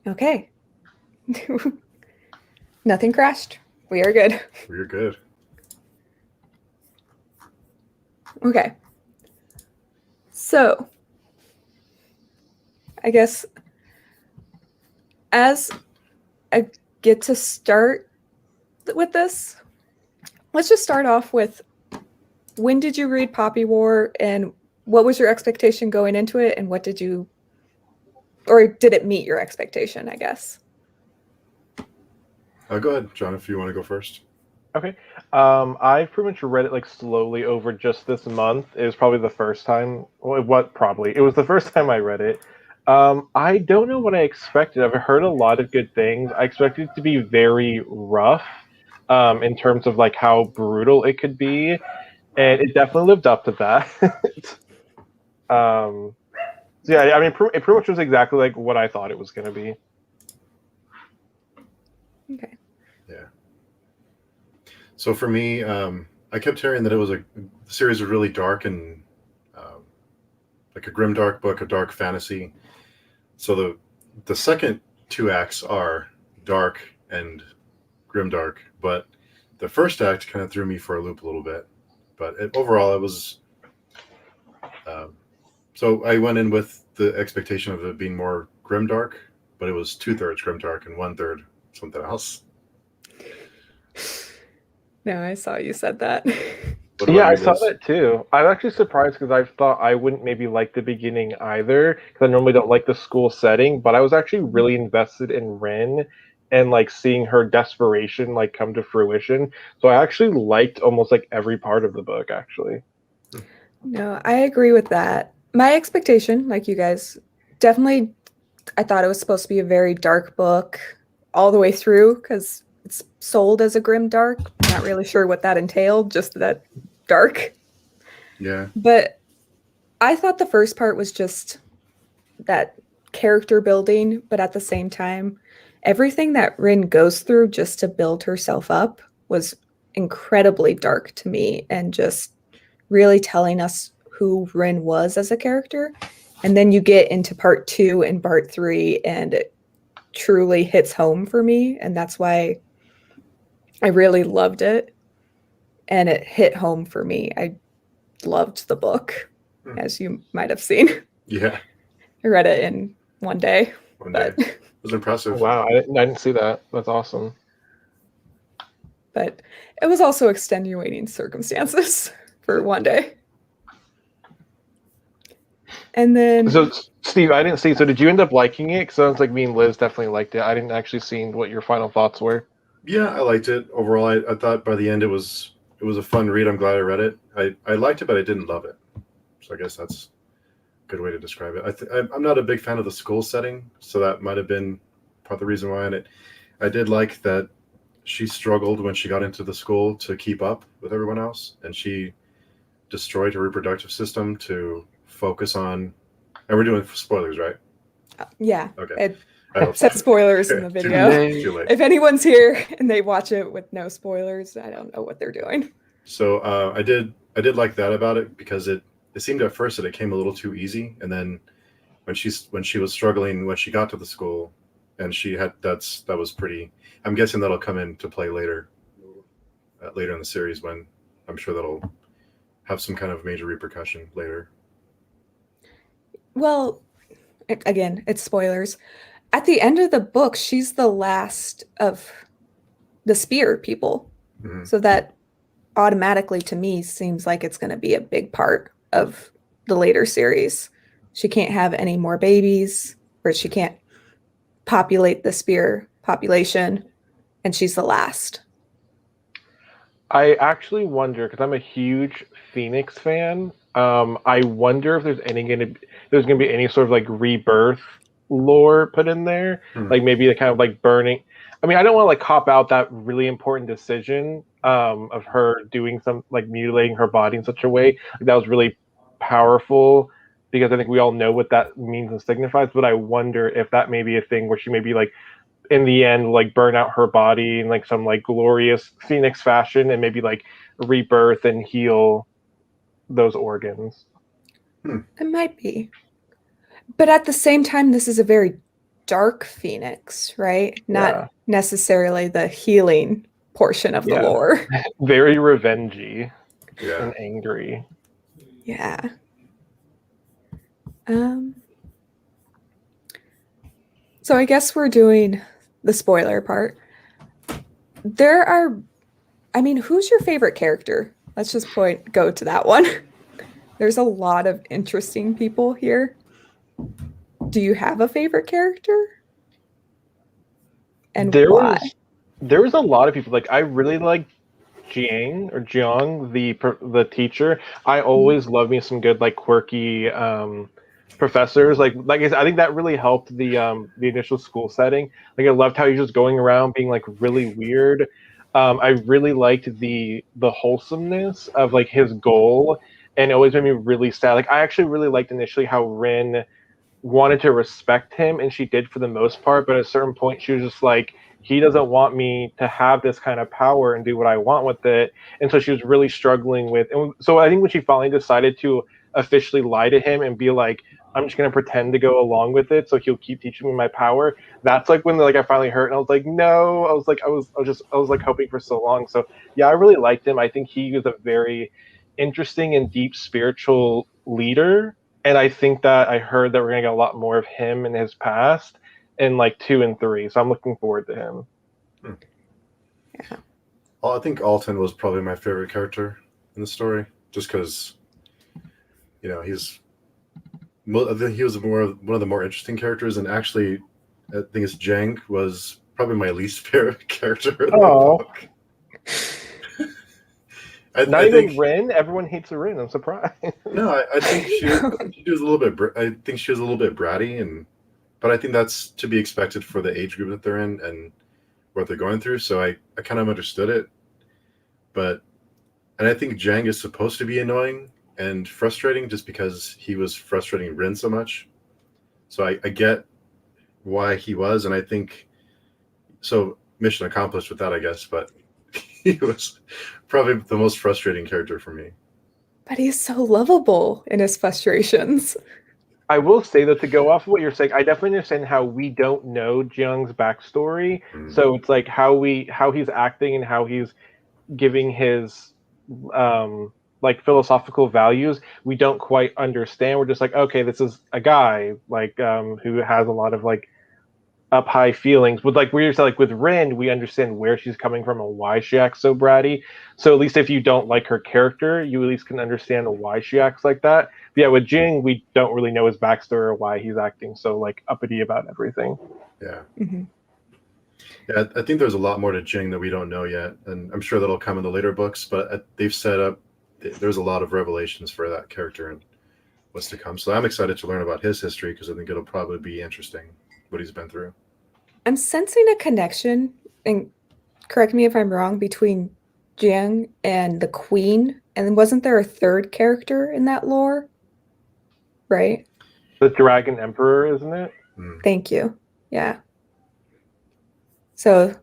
Okay. Nothing crashed. We are good. We're good. Okay. So, I guess as I get to start with this, let's just start off with, when did you read Poppy War, and what was your expectation going into it, and what did you, or did it meet your expectation, I guess? Go ahead, John, if you want to go first. Okay. I pretty much read it like slowly over just this month. It was probably the first time. It was the first time I read it. I don't know what I expected. I've heard a lot of good things. I expected it to be very rough, in terms of like how brutal it could be, and it definitely lived up to that. So yeah, I mean, it pretty much was exactly like what I thought it was going to be. Okay. Yeah. So for me, I kept hearing that the series was really dark and like a grim dark book, a dark fantasy. So the second two acts are dark and grimdark, but the first act kind of threw me for a loop a little bit. But overall, it was. So I went in with the expectation of it being more grimdark, but it was 2/3 grimdark and 1/3 something else. No, I saw you said that. Yeah, I saw that too. I'm actually surprised because I thought I wouldn't maybe like the beginning either, because I normally don't like the school setting, but I was actually really invested in Rin and like seeing her desperation like come to fruition. So I actually liked almost like every part of the book, actually. No, I agree with that. My expectation, like you guys, definitely, I thought it was supposed to be a very dark book all the way through, because it's sold as a grim dark. Not really sure what that entailed, just that dark. Yeah. But I thought the first part was just that character building, but at the same time, everything that Rin goes through just to build herself up was incredibly dark to me, and just really telling us who Rin was as a character. And then you get into part 2 and part 3, and it truly hits home for me. And that's why I really loved it. And it hit home for me. I loved the book, as you might have seen. Yeah. I read it in one day. One day. It was impressive. Wow, I didn't see that. That's awesome. But it was also extenuating circumstances for one day. And then... So, Steve, I didn't see. So, did you end up liking it? Because it sounds like me and Liz definitely liked it. I didn't actually see what your final thoughts were. Yeah, I liked it. Overall, I thought by the end it was a fun read. I'm glad I read it. I liked it, but I didn't love it. So I guess that's a good way to describe it. I'm not a big fan of the school setting, so that might have been part of the reason why. And I did like that she struggled when she got into the school to keep up with everyone else, and she destroyed her reproductive system to focus on. And we're doing spoilers, right? Yeah. Okay. I said spoilers in the video. Too late. If anyone's here and they watch it with no spoilers, I don't know what they're doing. So I did like that about it, because it seemed at first that it came a little too easy, and then when she was struggling when she got to the school, and that was pretty. I'm guessing that'll come into play later in the series, when I'm sure that'll have some kind of major repercussion later. Well, again, it's spoilers. At the end of the book, she's the last of the spear people. Mm-hmm. So that automatically, to me, seems like it's going to be a big part of the later series. She can't have any more babies, or she can't populate the spear population, and she's the last. I actually wonder, because I'm a huge Phoenix fan, I wonder if there's gonna be any sort of like rebirth lore put in there, like maybe the kind of like burning. I mean, I don't want to like cop out that really important decision of her doing some like mutilating her body in such a way. Like, that was really powerful, because I think we all know what that means and signifies. But I wonder if that may be a thing where she may be like, in the end, like burn out her body in like some like glorious Phoenix fashion, and maybe like rebirth and heal those organs. It might be. But at the same time, this is a very dark phoenix, right? Not Yeah. necessarily the healing portion of the Yeah. lore. Very revengey Yeah. and angry. Yeah. Um, so I guess we're doing the spoiler part. Who's your favorite character? Let's just go to that one. There's a lot of interesting people here. Do you have a favorite character? And why? There was a lot of people. Like, I really like Jiang, the teacher. I always love me some good, like, quirky professors. Like I said, I think that really helped the initial school setting. Like, I loved how he was just going around being like really weird. I really liked the wholesomeness of like his goal, and it always made me really sad. Like, I actually really liked initially how Rin wanted to respect him, and she did for the most part, but at a certain point she was just like, he doesn't want me to have this kind of power and do what I want with it. And so she was really struggling with, and so I think when she finally decided to officially lie to him and be like, I'm just going to pretend to go along with it so he'll keep teaching me my power, that's like when like I finally hurt, and I was like, no, I was like hoping for so long. So yeah, I really liked him. I think he was a very interesting and deep spiritual leader, and I think that I heard that we're gonna get a lot more of him in his past in like 2 and 3. So I'm looking forward to him. Yeah. Well, I think Alton was probably my favorite character in the story, just because, you know, I think he was one of the more interesting characters, and actually, I think it's Jang was probably my least favorite character in the book. Not even Rin. Everyone hates Rin. I'm surprised. No, I think she was a little bit. I think she was a little bit bratty, but I think that's to be expected for the age group that they're in and what they're going through. So I kind of understood it, and I think Jang is supposed to be annoying and frustrating just because he was frustrating Rin so much. So I get why he was, and I think so. Mission accomplished with that, I guess, but he was probably the most frustrating character for me. But he's so lovable in his frustrations. I will say that to go off of what you're saying, I definitely understand how we don't know Jiang's backstory. So it's like how he's acting and how he's giving his like philosophical values. We don't quite understand. We're just like, okay, this is a guy like who has a lot of like up high feelings. With like we're like with Rin, we understand where she's coming from and why she acts so bratty. So at least if you don't like her character, you at least can understand why she acts like that. But yeah, with Jing, we don't really know his backstory or why he's acting so like uppity about everything. Yeah. Mm-hmm. Yeah, I think there's a lot more to Jing that we don't know yet, and I'm sure that'll come in the later books. But they've set up. There's a lot of revelations for that character and what's to come. So I'm excited to learn about his history because I think it'll probably be interesting what he's been through. I'm sensing a connection, and correct me if I'm wrong, between Jiang and the Queen. And wasn't there a third character in that lore? Right? The Dragon Emperor, isn't it? Thank you. Yeah. So,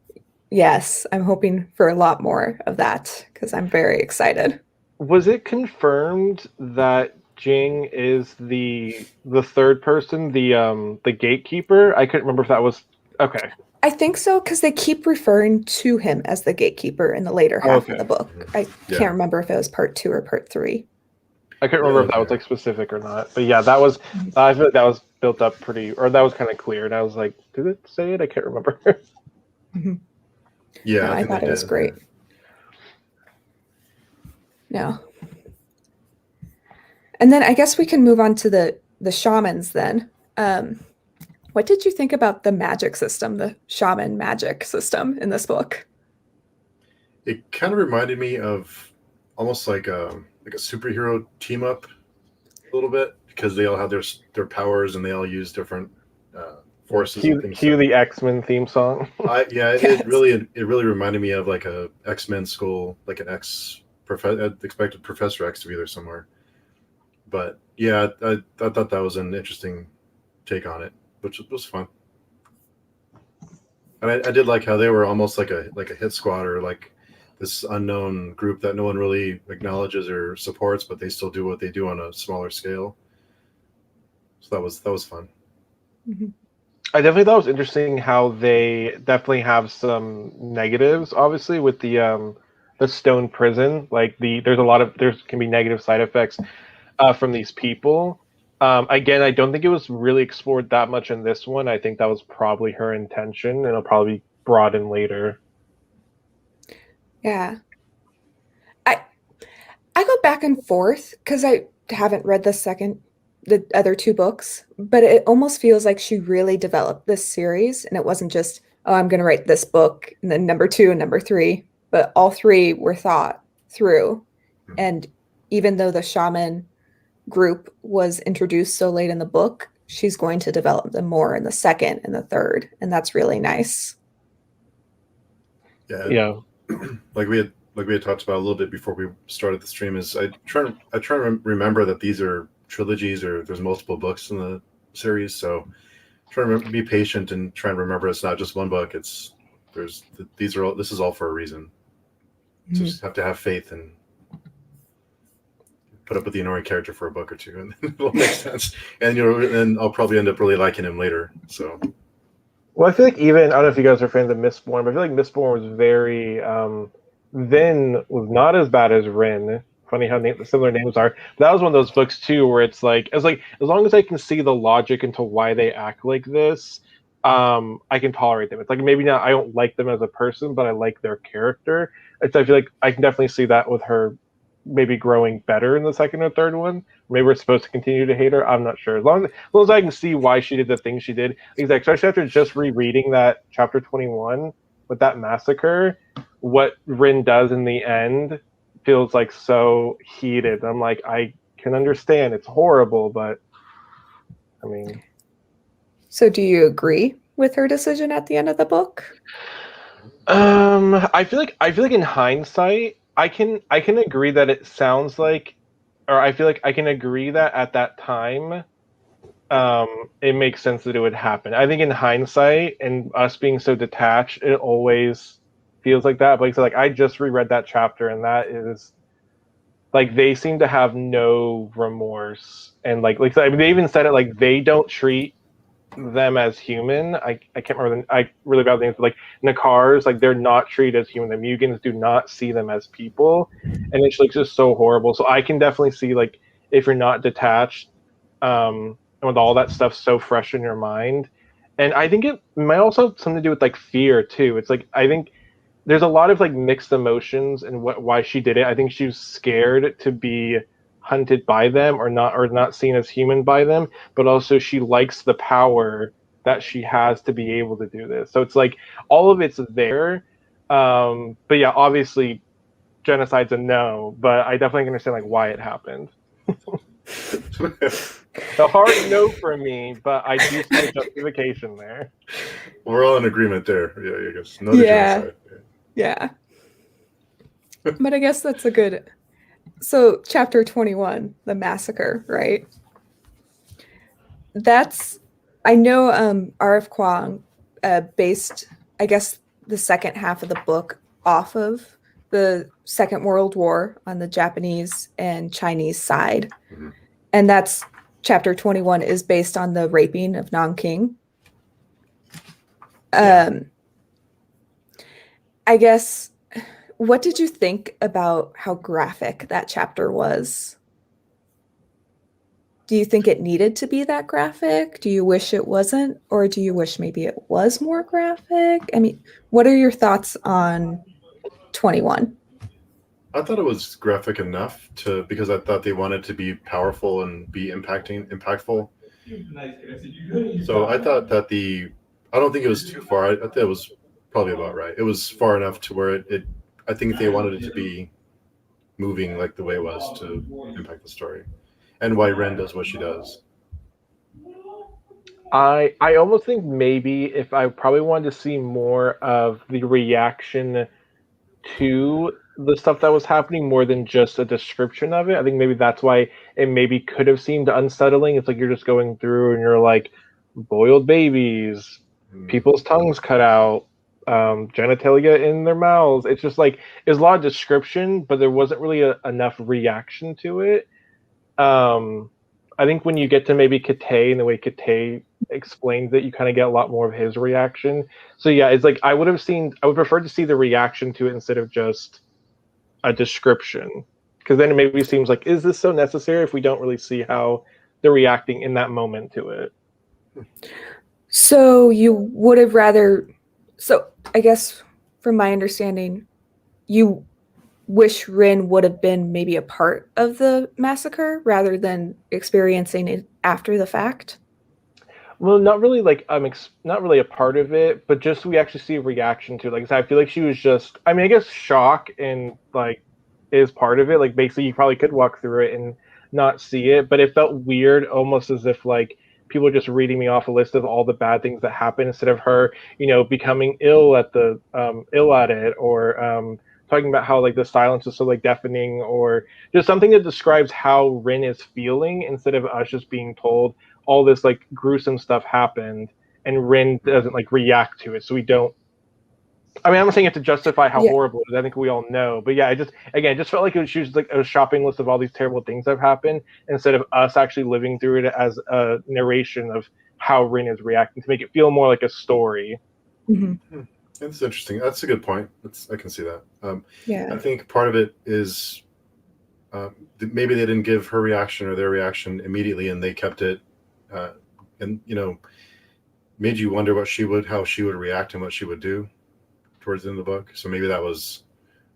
yes, I'm hoping for a lot more of that because I'm very excited. Was it confirmed that Jing is the third person, the gatekeeper? I couldn't remember if that was okay. I think so because they keep referring to him as the gatekeeper in the later half of the book. I can't remember if it was part 2 or part 3. I couldn't remember if that was like specific or not. But yeah, that was I feel like that was built up that was kind of clear, and I was like, did it say it? I can't remember. Mm-hmm. Yeah, no, I thought it was great. No. And then I guess we can move on to the shamans then. What did you think about the magic system, the shaman magic system in this book? It kind of reminded me of almost like a superhero team up a little bit because they all have their powers and they all use different forces. Cue the X-Men theme song. Yes. It really reminded me of like a X-Men school, like an I expected Professor X to be there somewhere. But yeah, I thought that was an interesting take on it, which was fun. And I did like how they were almost like a hit squad or like this unknown group that no one really acknowledges or supports, but they still do what they do on a smaller scale. So that was fun. Mm-hmm. I definitely thought it was interesting how they definitely have some negatives, obviously, with the stone prison. Like there can be negative side effects from these people. Again, I don't think it was really explored that much in this one. I think that was probably her intention, and it'll probably be brought in later. Yeah. I go back and forth because I haven't read the other two books, but it almost feels like she really developed this series, and it wasn't just, oh, I'm going to write this book and then number two and number three, but all three were thought through. And even though the shaman group was introduced so late in the book, she's going to develop them more in the second and the third, and that's really nice. Yeah. Like we had talked about a little bit before we started the stream, is I try to remember that these are trilogies, or there's multiple books in the series, so try to be patient and try and remember it's not just one book. This is all for a reason. So just have to have faith and put up with the annoying character for a book or two, and then it'll make sense. And then I'll probably end up really liking him later. So, well, I feel like even, I don't know if you guys are fans of Mistborn, but I feel like Mistborn was very Vin was not as bad as Rin. Funny how similar names are. But that was one of those books too, where it's like as long as I can see the logic into why they act like this, I can tolerate them. It's like maybe not I don't like them as a person, but I like their character. I feel like I can definitely see that with her maybe growing better in the second or third one. Maybe we're supposed to continue to hate her. I'm not sure. As long as I can see why she did the things she did, especially after just rereading that chapter 21 with that massacre, what Rin does in the end feels like so heated. I'm like, I can understand it's horrible, but I mean. So do you agree with her decision at the end of the book? I feel like in hindsight, I can agree that it sounds like, or I feel like I can agree that at that time, it makes sense that it would happen. I think in hindsight and us being so detached, it always feels like that. But like I just reread that chapter, and that is like they seem to have no remorse, and like I mean, they even said it like they don't treat them as human. I can't remember I really bad names, but like Nakars, like they're not treated as human. The Mugans do not see them as people, and it's like just so horrible. So I can definitely see like if you're not detached, and with all that stuff so fresh in your mind, and I think it might also have something to do with like fear too. It's like I think there's a lot of like mixed emotions and why she did it. I think she was scared to be hunted by them or not seen as human by them, but also she likes the power that she has to be able to do this. So it's like all of it's there. But yeah, obviously genocide's a no, but I definitely understand like why it happened. A hard no for me, but I do see a justification there. We're all in agreement there. Yeah, I guess. No genocide. Yeah. But I guess that's a good. So chapter 21, the massacre, right? I know R.F. Kuang based, I guess, the second half of the book off of the Second World War on the Japanese and Chinese side. Mm-hmm. And that's chapter 21 is based on the raping of Nanking. I guess, what did you think about how graphic that chapter was? Do you think it needed to be that graphic? Do you wish it wasn't? Or do you wish maybe it was more graphic? I mean, what are your thoughts on 21? I thought it was graphic enough because I thought they wanted to be powerful and be impactful. So I thought that I don't think it was too far. I thought it was probably about right. It was far enough to where I think they wanted it to be moving like the way it was to impact the story. And why Ren does what she does. I almost think maybe if I probably wanted to see more of the reaction to the stuff that was happening more than just a description of it. I think maybe that's why it maybe could have seemed unsettling. It's like you're just going through and you're like boiled babies, people's tongues cut out, genitalia in their mouths. It's just like there's a lot of description, but there wasn't really enough reaction to it. I think when you get to maybe Kate and the way Kate explains it, you kind of get a lot more of his reaction. So yeah, it's like I would prefer to see the reaction to it instead of just a description, because then it maybe seems like, is this so necessary if we don't really see how they're reacting in that moment to it? So you would have rather, so I guess from my understanding, you wish Rin would have been maybe a part of the massacre rather than experiencing it after the fact? Well, not really like not really a part of it, but just we actually see a reaction to it. Like I said, I feel like she was just, I mean, I guess shock and like is part of it. Like basically you probably could walk through it and not see it, but it felt weird, almost as if like people are just reading me off a list of all the bad things that happen instead of her, becoming ill at it, or talking about how like the silence is so like deafening, or just something that describes how Rin is feeling instead of us just being told all this like gruesome stuff happened and Rin doesn't like react to it. So we don't, I mean, I'm not saying you have to justify how Yeah. horrible it is. I think we all know. But yeah, it just felt like she was like a shopping list of all these terrible things that have happened instead of us actually living through it as a narration of how Rin is reacting to make it feel more like a story. Mm-hmm. That's interesting. That's a good point. I can see that. Yeah. I think part of it is maybe they didn't give her reaction or their reaction immediately, and they kept it, and made you wonder how she would react and what she would do towards the end of the book. So maybe that was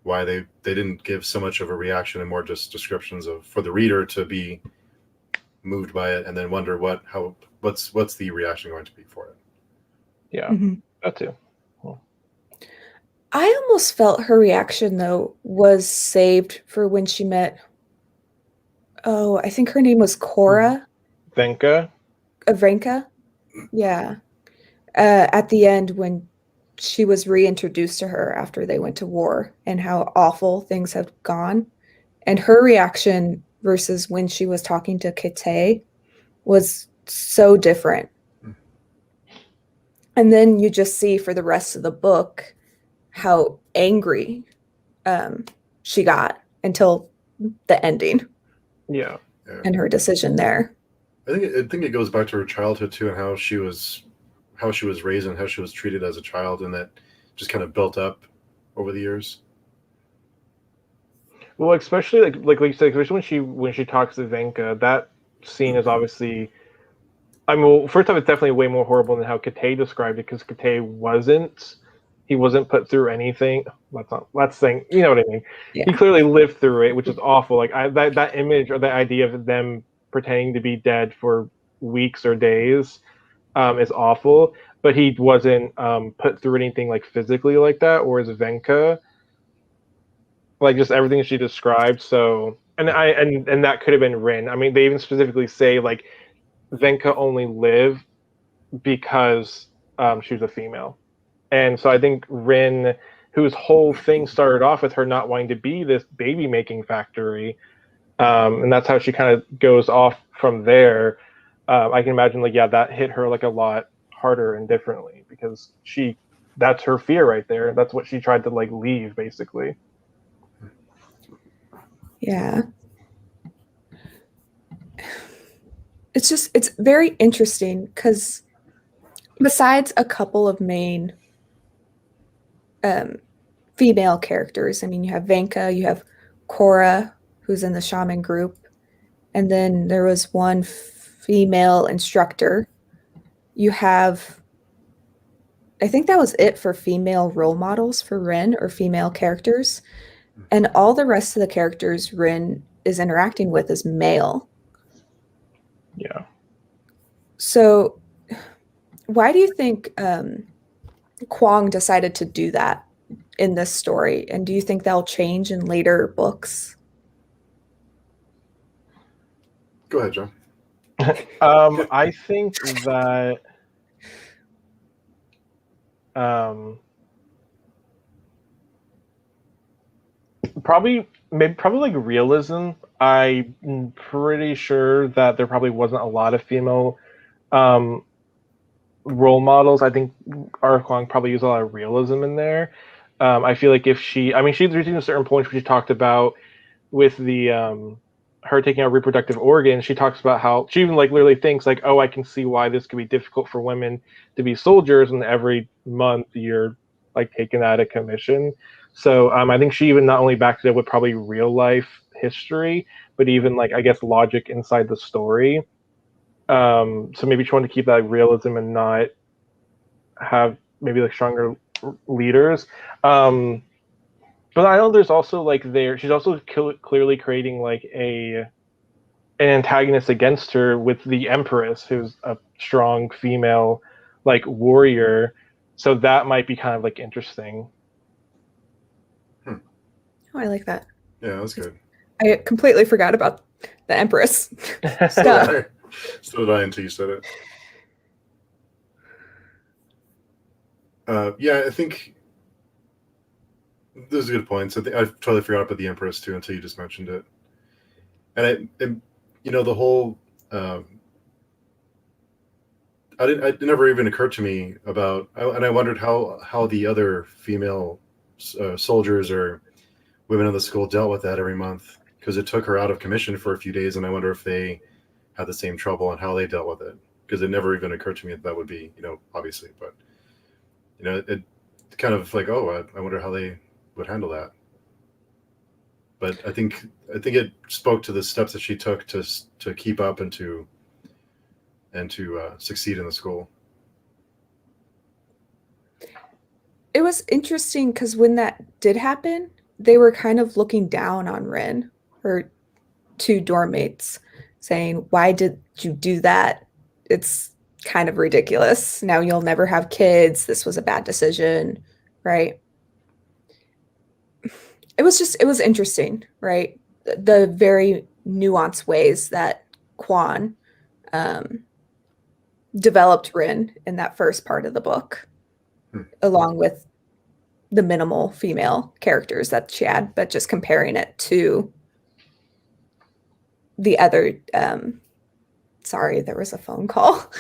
why they didn't give so much of a reaction and more just descriptions for the reader to be moved by it and then wonder what's the reaction going to be for it. Yeah, that too. Cool. I almost felt her reaction though was saved for when she met, I think her name was Cora. Venka. Vrenka. Yeah. At the end when she was reintroduced to her after they went to war and how awful things have gone. And her reaction versus when she was talking to Kate was so different. And then you just see for the rest of the book how angry she got until the ending. Yeah. And her decision there. I think it goes back to her childhood too, and how she was raised and how she was treated as a child, and that just kind of built up over the years. Well, especially like you said, especially when she talks to Venka, that scene is obviously, I mean, well, first off, it's definitely way more horrible than how Kate described it, because Kate wasn't put through anything. That's saying, you know what I mean? Yeah. He clearly lived through it, which is awful. Like that image or the idea of them pretending to be dead for weeks or days is awful. But he wasn't put through anything like physically like that, or as Venka, like just everything she described. So and that could have been Rin. I mean, they even specifically say like Venka only lived because she was a female. And so I think Rin, whose whole thing started off with her not wanting to be this baby making factory, and that's how she kind of goes off from there. I can imagine that hit her like a lot harder and differently, because that's her fear right there. That's what she tried to like leave basically. Yeah. It's very interesting because besides a couple of main female characters, I mean, you have Venka, you have Cora, who's in the shaman group, and then there was one female instructor. You have, I think that was it for female role models for Rin, or female characters, and all the rest of the characters Rin is interacting with is male. Yeah. So why do you think Kwong decided to do that in this story? And do you think that'll change in later books? Go ahead, John. I think that probably like realism. I'm pretty sure that there probably wasn't a lot of female role models. I think R. Kwong probably used a lot of realism in there. I feel like if she's reaching a certain point where she talked about with the her taking out reproductive organs, she talks about how she even like literally thinks like, oh, I can see why this could be difficult for women to be soldiers, and every month you're like taken out of commission. So I think she even not only backed it up with probably real life history, but even like I guess logic inside the story. So maybe she wanted to keep that realism and not have maybe like stronger leaders. But I know there's also like she's also clearly creating like an antagonist against her with the Empress, who's a strong female like warrior. So that might be kind of like interesting. Oh, I like that. Yeah, that was good. I completely forgot about the Empress stuff. So did I until you said it. Yeah, I think those are good points. I totally forgot about the Empress too until you just mentioned it. And the whole it never even occurred to me about, and I wondered how the other female soldiers or women in the school dealt with that every month, because it took her out of commission for a few days, and I wonder if they had the same trouble and how they dealt with it, because it never even occurred to me that would be, obviously, but it kind of like, oh, I wonder how they would handle that. But I think it spoke to the steps that she took to keep up and to succeed in the school. It was interesting because when that did happen, they were kind of looking down on Rin, her two dorm mates, saying, "Why did you do that? It's kind of ridiculous. Now you'll never have kids. This was a bad decision," right? It was interesting, right? The very nuanced ways that Quan developed Rin in that first part of the book, along with the minimal female characters that she had, but just comparing it to the other sorry, there was a phone call.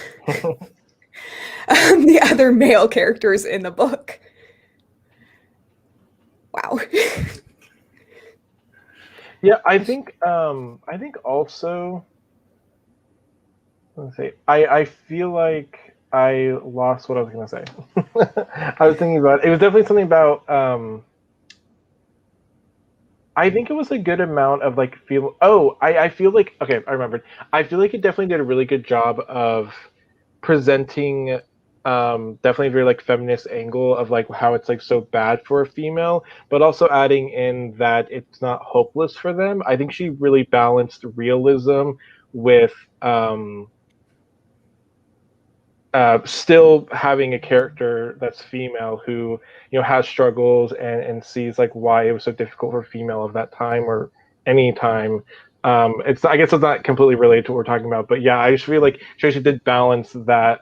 The other male characters in the book. Wow. Yeah, I think also, let's see, I feel like I lost what I was gonna say. I was thinking about it was definitely something about I think it was a good amount of like I feel like, okay, I remembered. I feel like it definitely did a really good job of presenting definitely a very like feminist angle of like how it's like so bad for a female, but also adding in that it's not hopeless for them. I think she really balanced realism with still having a character that's female who has struggles and sees like why it was so difficult for a female of that time or any time. It's, I guess it's not completely related to what we're talking about, but yeah, I just feel like Tracy did balance that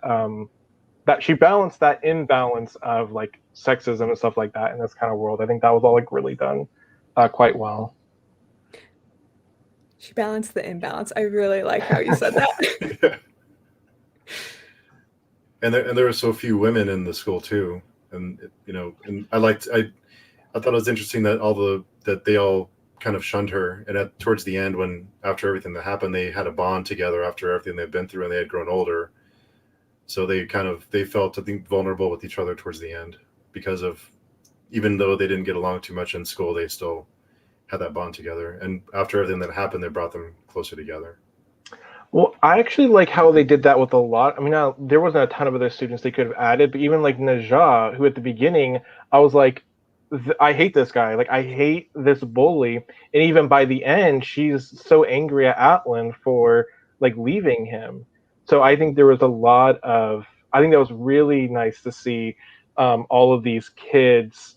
that she balanced that imbalance of like sexism and stuff like that in this kind of world. I think that was all like really done quite well. She balanced the imbalance. I really like how you said that. Yeah. And there were so few women in the school too, and and I thought it was interesting that that they all kind of shunned her, and towards the end, when after everything that happened, they had a bond together after everything they'd been through, and they had grown older. So they felt, I think, vulnerable with each other towards the end, because of, even though they didn't get along too much in school, they still had that bond together. And after everything that happened, they brought them closer together. Well, I actually like how they did that with a lot. I mean, now, there wasn't a ton of other students they could have added, but even like Najah, who at the beginning, I was like, I hate this guy. Like, I hate this bully. And even by the end, she's so angry at Atlan for like leaving him. So I think there was I think that was really nice to see all of these kids,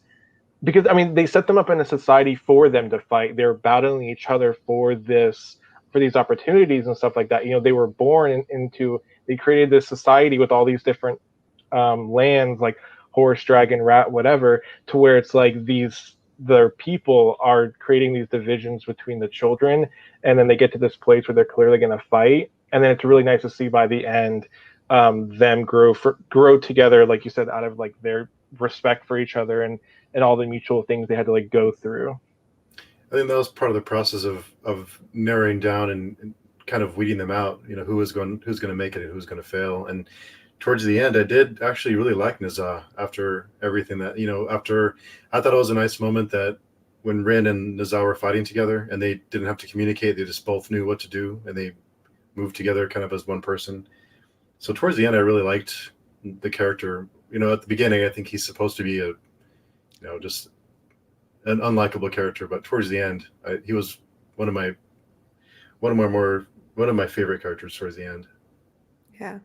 because I mean, they set them up in a society for them to fight. They're battling each other for these opportunities and stuff like that. They were born into, they created this society with all these different lands, like horse, dragon, rat, whatever, to where it's like their people are creating these divisions between the children, and then they get to this place where they're clearly going to fight, and then it's really nice to see by the end them grow together, like you said, out of like their respect for each other and all the mutual things they had to like go through. I think that was part of the process of narrowing down and kind of weeding them out. You know, who's going to make it and who's going to fail. And towards the end, I did actually really like Naza after everything that, you know, after I thought it was a nice moment that when Rin and Naza were fighting together and they didn't have to communicate, they just both knew what to do and they moved together kind of as one person. So towards the end, I really liked the character. You know, at the beginning, I think he's supposed to be a, you know, just an unlikable character, but towards the end, he was one of my favorite characters towards the end. Yeah.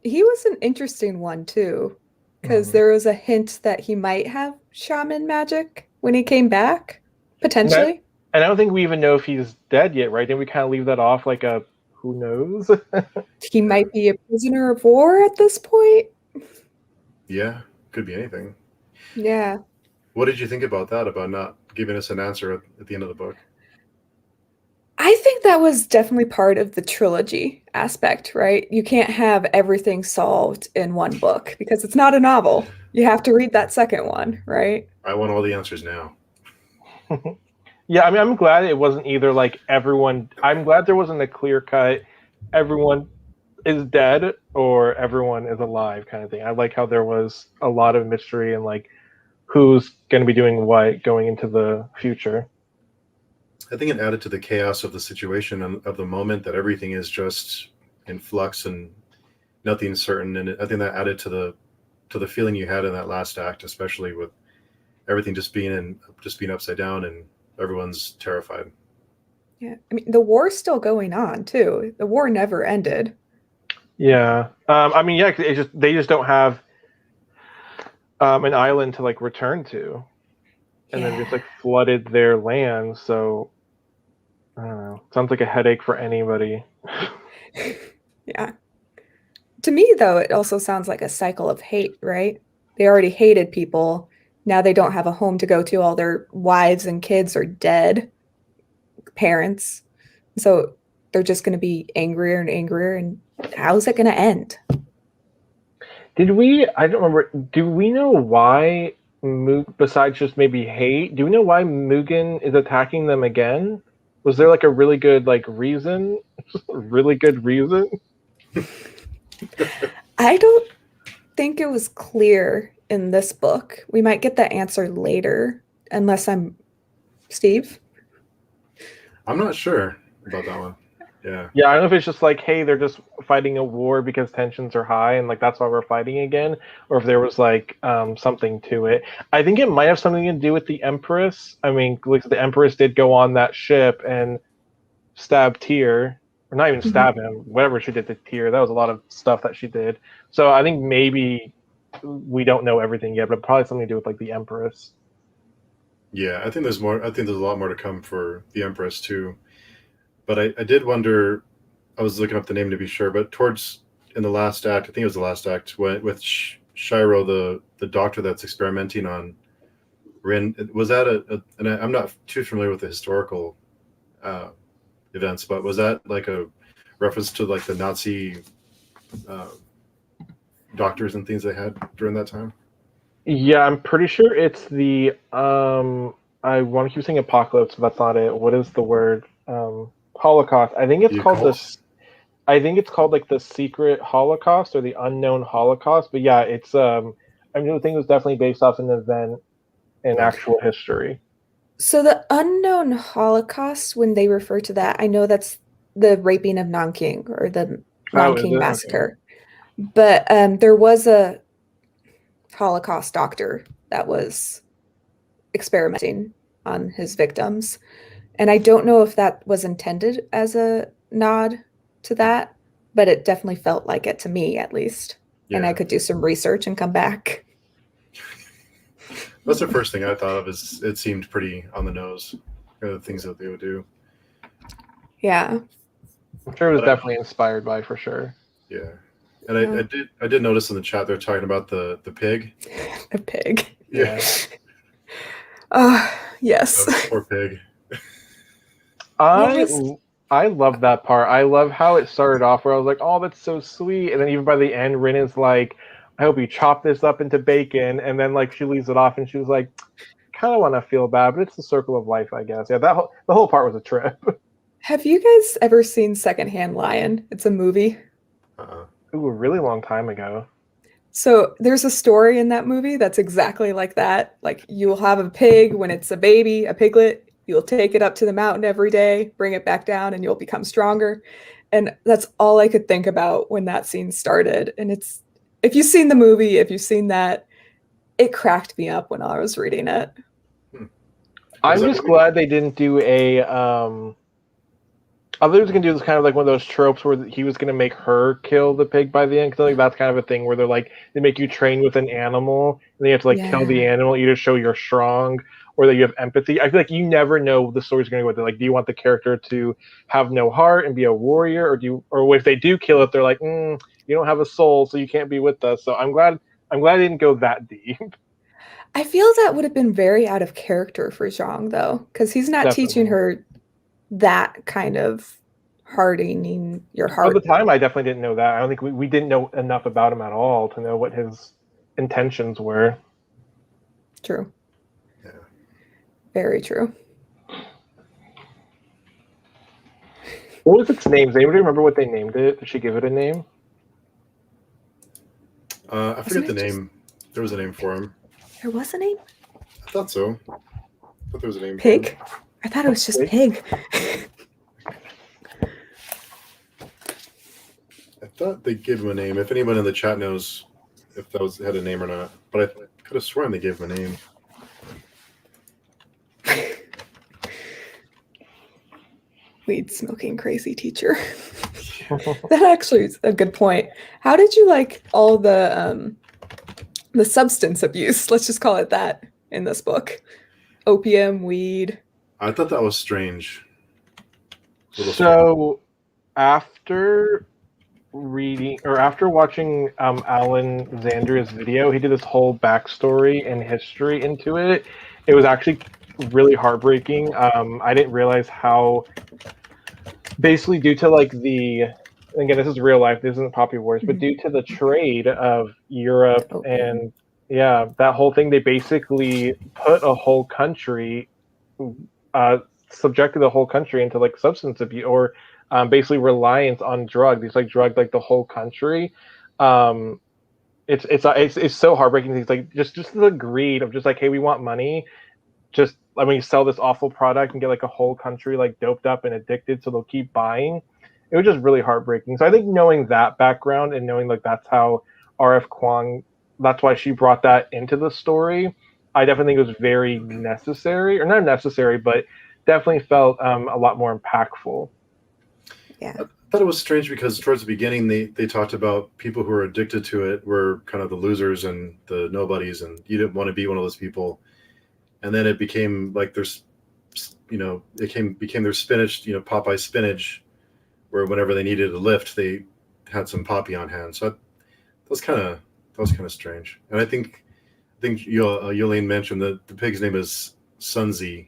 He was an interesting one too, because there was a hint that he might have shaman magic when he came back, potentially. And I don't think we even know if he's dead yet, right? Didn't we kind of leave that off like a who knows? He might be a prisoner of war at this point. Yeah, could be anything. Yeah. What did you think about that, about not giving us an answer at the end of the book? I think that was definitely part of the trilogy aspect, right? You can't have everything solved in one book because it's not a novel. You have to read that second one, right? I want all the answers now. Yeah, I mean, I'm glad it wasn't either like everyone. I'm glad there wasn't a clear cut, everyone is dead or everyone is alive kind of thing. I like how there was a lot of mystery and like who's going to be doing what going into the future. I think it added to the chaos of the situation and of the moment that everything is just in flux and nothing's certain. And I think that added to the feeling you had in that last act, especially with everything just being upside down and everyone's terrified. Yeah. I mean, the war's still going on too. The war never ended. Yeah. I mean, yeah, they just don't have an island to like return to. And then just like flooded their land, so I don't know. Sounds like a headache for anybody. Yeah. To me, though, it also sounds like a cycle of hate, right? They already hated people. Now they don't have a home to go to. All their wives and kids are dead. Parents. So they're just going to be angrier and angrier. And how's it going to end? I don't remember, do we know why, besides just maybe hate, do we know why Mugen is attacking them again? Was there like a really good like reason? Really good reason? I don't think it was clear in this book. We might get that answer later, unless I'm Steve. I'm not sure about that one. Yeah. Yeah, I don't know if it's just like, hey, they're just fighting a war because tensions are high and like that's why we're fighting again, or if there was like something to it. I think it might have something to do with the Empress. I mean, like the Empress did go on that ship and stab Tyr, or not even stab him, whatever she did to Tyr. That was a lot of stuff that she did. So I think maybe we don't know everything yet, but probably something to do with like the Empress. Yeah, I think there's more. I think there's a lot more to come for the Empress too. But I did wonder, I was looking up the name to be sure, but in the last act, I think it was the last act, with Shiro, the doctor that's experimenting on Rin, was that and I'm not too familiar with the historical events, but was that like a reference to like the Nazi doctors and things they had during that time? Yeah, I'm pretty sure it's the, I want to keep saying apocalypse, but that's not it. What is the word? Holocaust. I think it's called this. I think it's called like the secret Holocaust or the unknown Holocaust. But yeah, it's I mean, the thing was definitely based off an event in actual history. So the unknown Holocaust, when they refer to that, I know that's the raping of Nanking or the Nanking Massacre. Okay. But there was a Holocaust doctor that was experimenting on his victims. And I don't know if that was intended as a nod to that, but it definitely felt like it to me, at least. Yeah. And I could do some research and come back. That's the first thing I thought of. Is it seemed pretty on the nose, the things that they would do. Yeah, I'm sure it was definitely inspired by, for sure. Yeah, and I did notice in the chat they're talking about the pig. The pig. Yeah. Yes. Oh, poor pig. I love that part. I love how it started off where I was like, oh, that's so sweet. And then even by the end, Rin is like, I hope you chop this up into bacon. And then like she leaves it off and she was like, kind of want to feel bad, but it's the circle of life, I guess. Yeah, the whole part was a trip. Have you guys ever seen Secondhand Lion? It's a movie. Uh-uh. Ooh, a really long time ago. So there's a story in that movie that's exactly like that. Like you'll have a pig when it's a baby, a piglet. You'll take it up to the mountain every day, bring it back down, and you'll become stronger. And that's all I could think about when that scene started. And it's, if you've seen the movie, if you've seen that, it cracked me up when I was reading it. I'm just glad they didn't do a. I thought he was gonna do this kind of like one of those tropes where he was gonna make her kill the pig by the end. Because I think that's kind of a thing where they're like they make you train with an animal, and then you have to like kill the animal either show you're strong or that you have empathy. I feel like you never know the story's gonna go with it. Like, do you want the character to have no heart and be a warrior, or if they do kill it, they're like, you don't have a soul, so you can't be with us. So I'm glad I didn't go that deep. I feel that would have been very out of character for Zhang, though, because he's not teaching her that kind of hardening your heart. At the time, I definitely didn't know that. I don't think we didn't know enough about him at all to know what his intentions were. True. Yeah. Very true. What was its name? Does anybody remember what they named it? Did she give it a name? I forget the name. There was a name for him. There was a name? I thought so. I thought there was a name. Pig? I thought it was just Pig. I thought they gave him a name. If anyone in the chat knows if that had a name or not, but I could have sworn they gave him a name. Weed smoking crazy teacher. That actually is a good point. How did you like all the substance abuse? Let's just call it that in this book. Opium, weed. I thought that was strange. So after reading or after watching Alan Xandria's video, he did this whole backstory and history into it. It was actually really heartbreaking. I didn't realize how basically due to like again, this is real life, this isn't Poppy Wars, but due to the trade of Europe and that whole thing, they basically put a whole country, subjected the whole country into like substance abuse or basically reliance on drugs. It's like drugged like the whole country. It's so heartbreaking. It's like just the greed of just like, hey, we want money. Just I mean, you sell this awful product and get like a whole country like doped up and addicted, so they'll keep buying. It was just really heartbreaking. So I think knowing that background and knowing like that's how R.F. Kuang, that's why she brought that into the story. I definitely think it was very necessary, or not necessary, but definitely felt a lot more impactful. Yeah. I thought it was strange because towards the beginning they talked about people who were addicted to it were kind of the losers and the nobodies, and you didn't want to be one of those people. And then it became like there's, became their spinach, Popeye spinach, where whenever they needed a lift, they had some Poppy on hand. So that was kind of strange. And I think Yolene mentioned that the pig's name is Sunzi.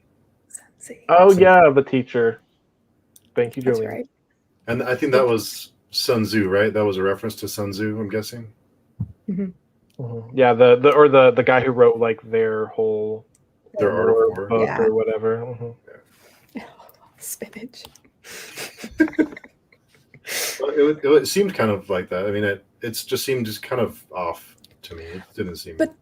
Oh yeah, the teacher. Thank you, Jolene. That's right. And I think that was Sun Tzu, right? That was a reference to Sun Tzu, I'm guessing. Mm-hmm. Mm-hmm. Yeah, the guy who wrote like their whole Art of War book or whatever. Mm-hmm. Yeah. Spinach. It seemed kind of like that. I mean, it just seemed just kind of off to me. It didn't seem. But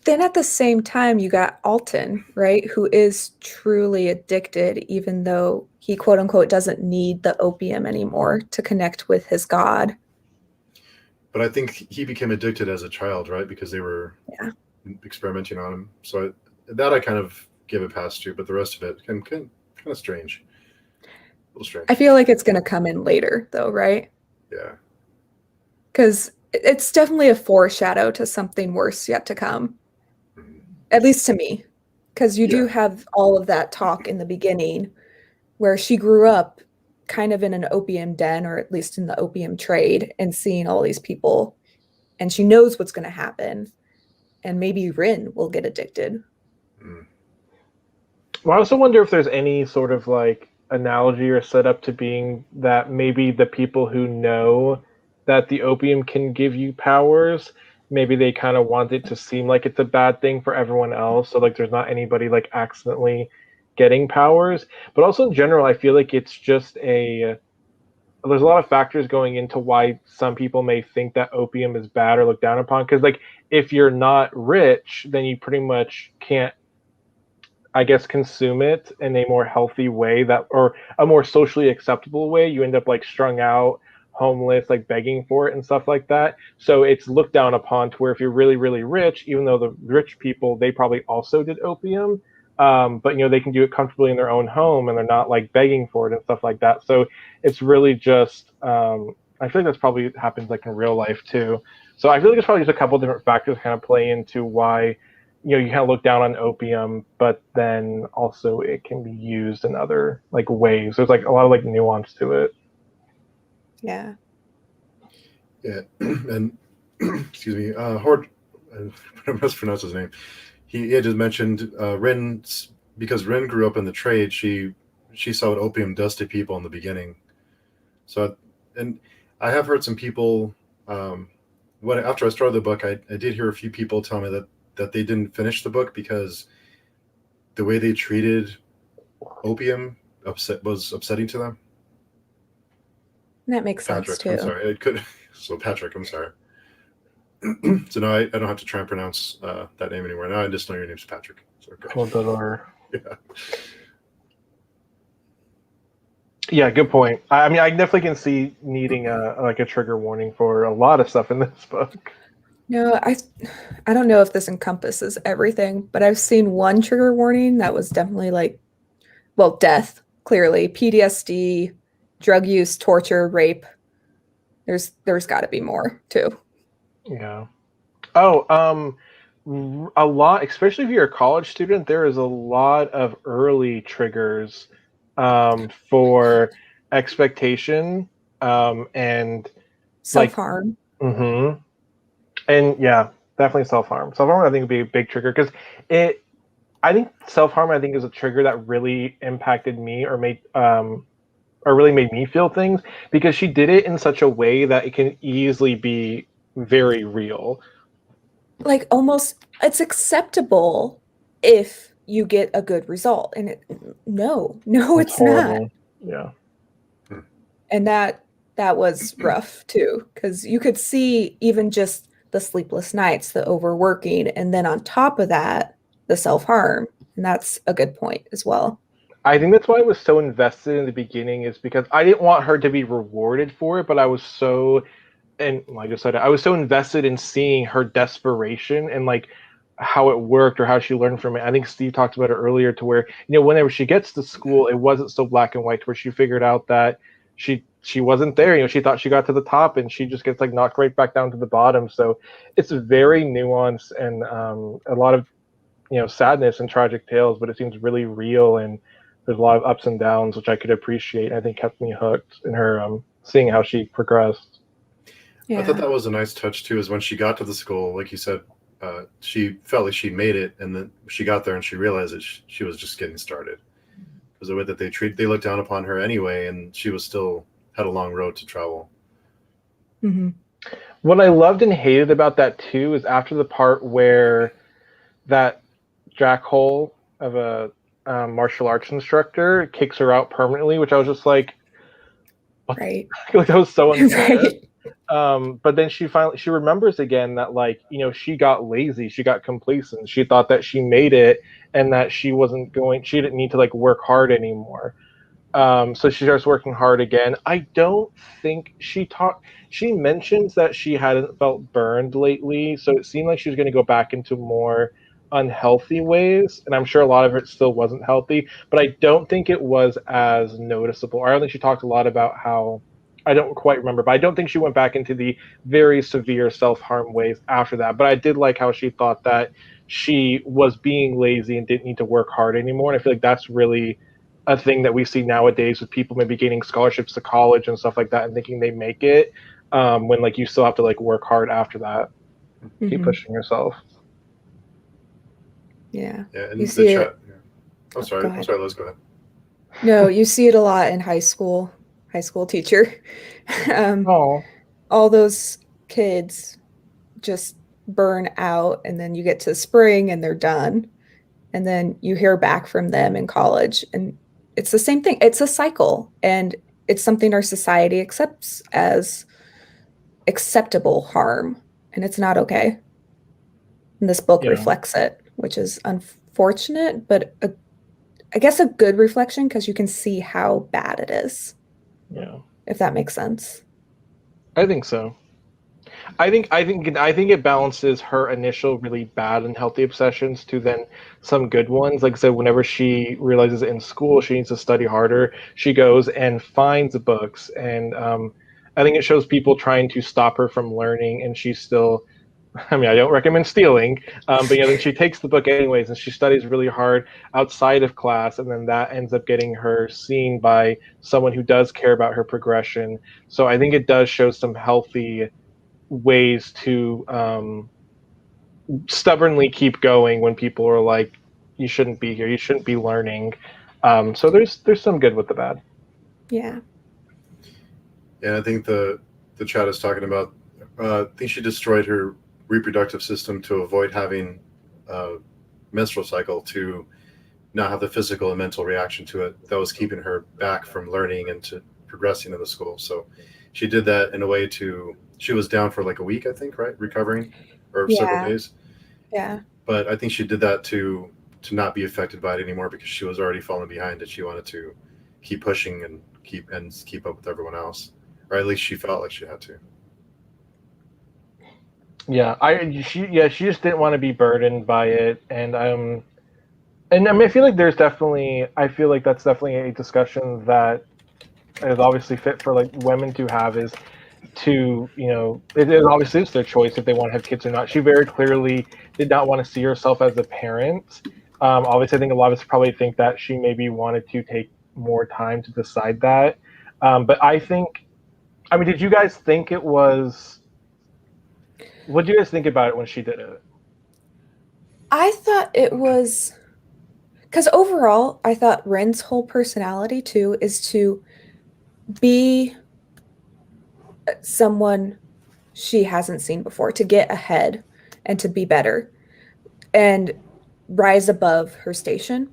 then at the same time, you got Alton, right? Who is truly addicted, even though he quote unquote doesn't need the opium anymore to connect with his god. But I think he became addicted as a child, right? Because they were experimenting on him. So I kind of give a pass to, but the rest of it kind of strange. A little strange. I feel like it's going to come in later, though, right? Yeah. Because it's definitely a foreshadow to something worse yet to come. Mm-hmm. At least to me. Because you do have all of that talk in the beginning where she grew up kind of in an opium den, or at least in the opium trade, and seeing all these people. And she knows what's going to happen. And maybe Rin will get addicted. Well, I also wonder if there's any sort of like analogy or setup to being that maybe the people who know that the opium can give you powers, maybe they kind of want it to seem like it's a bad thing for everyone else, so like there's not anybody like accidentally getting powers. But also in general, I feel like it's just there's a lot of factors going into why some people may think that opium is bad or looked down upon, because like if you're not rich, then you pretty much can't, I guess, consume it in a more healthy way, that or a more socially acceptable way. You end up like strung out, homeless, like begging for it and stuff like that. So it's looked down upon to where if you're really, really rich, even though the rich people, they probably also did opium, but they can do it comfortably in their own home and they're not like begging for it and stuff like that. So it's really just, I feel like that's probably happens like in real life too. So I feel like it's probably just a couple different factors kind of play into why you kind of look down on opium, but then also it can be used in other like ways. There's like a lot of like nuance to it. Yeah. Yeah, and excuse me, Horde, I mispronounced his name. He had just mentioned Rin, because Rin grew up in the trade. She saw what opium does to people in the beginning. So, and I have heard some people. After I started the book, I did hear a few people tell me that they didn't finish the book because the way they treated opium was upsetting to them. That makes Patrick, sense too. I'm sorry. So Patrick, I'm sorry. So now I don't have to try and pronounce that name anymore. Now I just know your name's Patrick. So, okay. Yeah, good point. I mean, I definitely can see needing a trigger warning for a lot of stuff in this book. No, I don't know if this encompasses everything, but I've seen one trigger warning that was definitely like, well, death, clearly, PTSD, drug use, torture, rape. There's got to be more too. Yeah. Oh, a lot, especially if you're a college student, there is a lot of early triggers for expectation and Self-harm. Mm-hmm. And yeah, definitely self-harm. Self-harm I think would be a big trigger because I think self-harm I think is a trigger that really impacted me or really made me feel things, because she did it in such a way that it can easily be very real. Like almost it's acceptable if you get a good result, and no, it's horrible. not. Yeah. And that was rough too, because you could see even just the sleepless nights, the overworking, and then on top of that, the self-harm. And that's a good point as well. I think that's why I was so invested in the beginning, is because I didn't want her to be rewarded for it, but I was so, and like I said, I was so invested in seeing her desperation and like how it worked or how she learned from it. I think Steve talked about it earlier, to where, whenever she gets to school, it wasn't so black and white, where she figured out that she wasn't there. She thought she got to the top and she just gets like knocked right back down to the bottom. So it's very nuanced and a lot of sadness and tragic tales, but it seems really real, and there's a lot of ups and downs, which I could appreciate. I think kept me hooked in her seeing how she progressed. Yeah. I thought that was a nice touch too, is when she got to the school, like you said, she felt like she made it, and then she got there and she realized that she was just getting started, because the way that they looked down upon her anyway, and she was still had a long road to travel. Mm-hmm. What I loved and hated about that too is after the part where that jackhole of a martial arts instructor kicks her out permanently, which I was just like, what? Right. Like, that was so unfair. Right. But then she remembers again that, like, she got lazy, she got complacent, she thought that she made it and that she didn't need to like work hard anymore. So she starts working hard again. I don't think she mentions that she hadn't felt burned lately, so it seemed like she was going to go back into more unhealthy ways, and I'm sure a lot of it still wasn't healthy, but I don't think it was as noticeable. I don't think she talked a lot about how, I don't quite remember, but I don't think she went back into the very severe self-harm ways after that. But I did like how she thought that she was being lazy and didn't need to work hard anymore, and I feel like that's really a thing that we see nowadays with people maybe gaining scholarships to college and stuff like that and thinking they make it, when like you still have to like work hard after that. Mm-hmm. Keep pushing yourself. Yeah. And you see chat. it. Yeah. I'm sorry, Liz, go ahead. No, you see it a lot in high school teacher. All those kids just burn out, and then you get to spring and they're done. And then you hear back from them in college, and it's the same thing. It's a cycle, and it's something our society accepts as acceptable harm, and it's not okay. And this book Yeah. reflects it, which is unfortunate, but I guess a good reflection because you can see how bad it is. Yeah. If that makes sense. I think so. I think it balances her initial really bad and healthy obsessions to then some good ones. Like I said, whenever she realizes in school she needs to study harder, she goes and finds books, and I think it shows people trying to stop her from learning, and she's still. I mean, I don't recommend stealing, but then she takes the book anyways, and she studies really hard outside of class, and then that ends up getting her seen by someone who does care about her progression. So I think it does show some healthy ways to stubbornly keep going when people are like, "You shouldn't be here. You shouldn't be learning." So there's some good with the bad. Yeah. Yeah, I think the chat is talking about. I think she destroyed her reproductive system to avoid having a menstrual cycle, to not have the physical and mental reaction to it that was keeping her back from learning and to progressing in the school. So she did that in a way to. She was down for like a week, I think, right, recovering, or several days. Yeah. But I think she did that to not be affected by it anymore because she was already falling behind and she wanted to keep pushing and keep up with everyone else, or at least she felt like she had to. Yeah, she just didn't want to be burdened by it, and I mean, I feel like that's definitely a discussion that is obviously fit for like women to have, is to, it obviously is their choice if they want to have kids or not. She very clearly did not want to see herself as a parent. Obviously, I think a lot of us probably think that she maybe wanted to take more time to decide that. But did you guys think it was? What do you guys think about it when she did it? I thought it was because overall, I thought Ren's whole personality too is to be someone she hasn't seen before, to get ahead and to be better and rise above her station,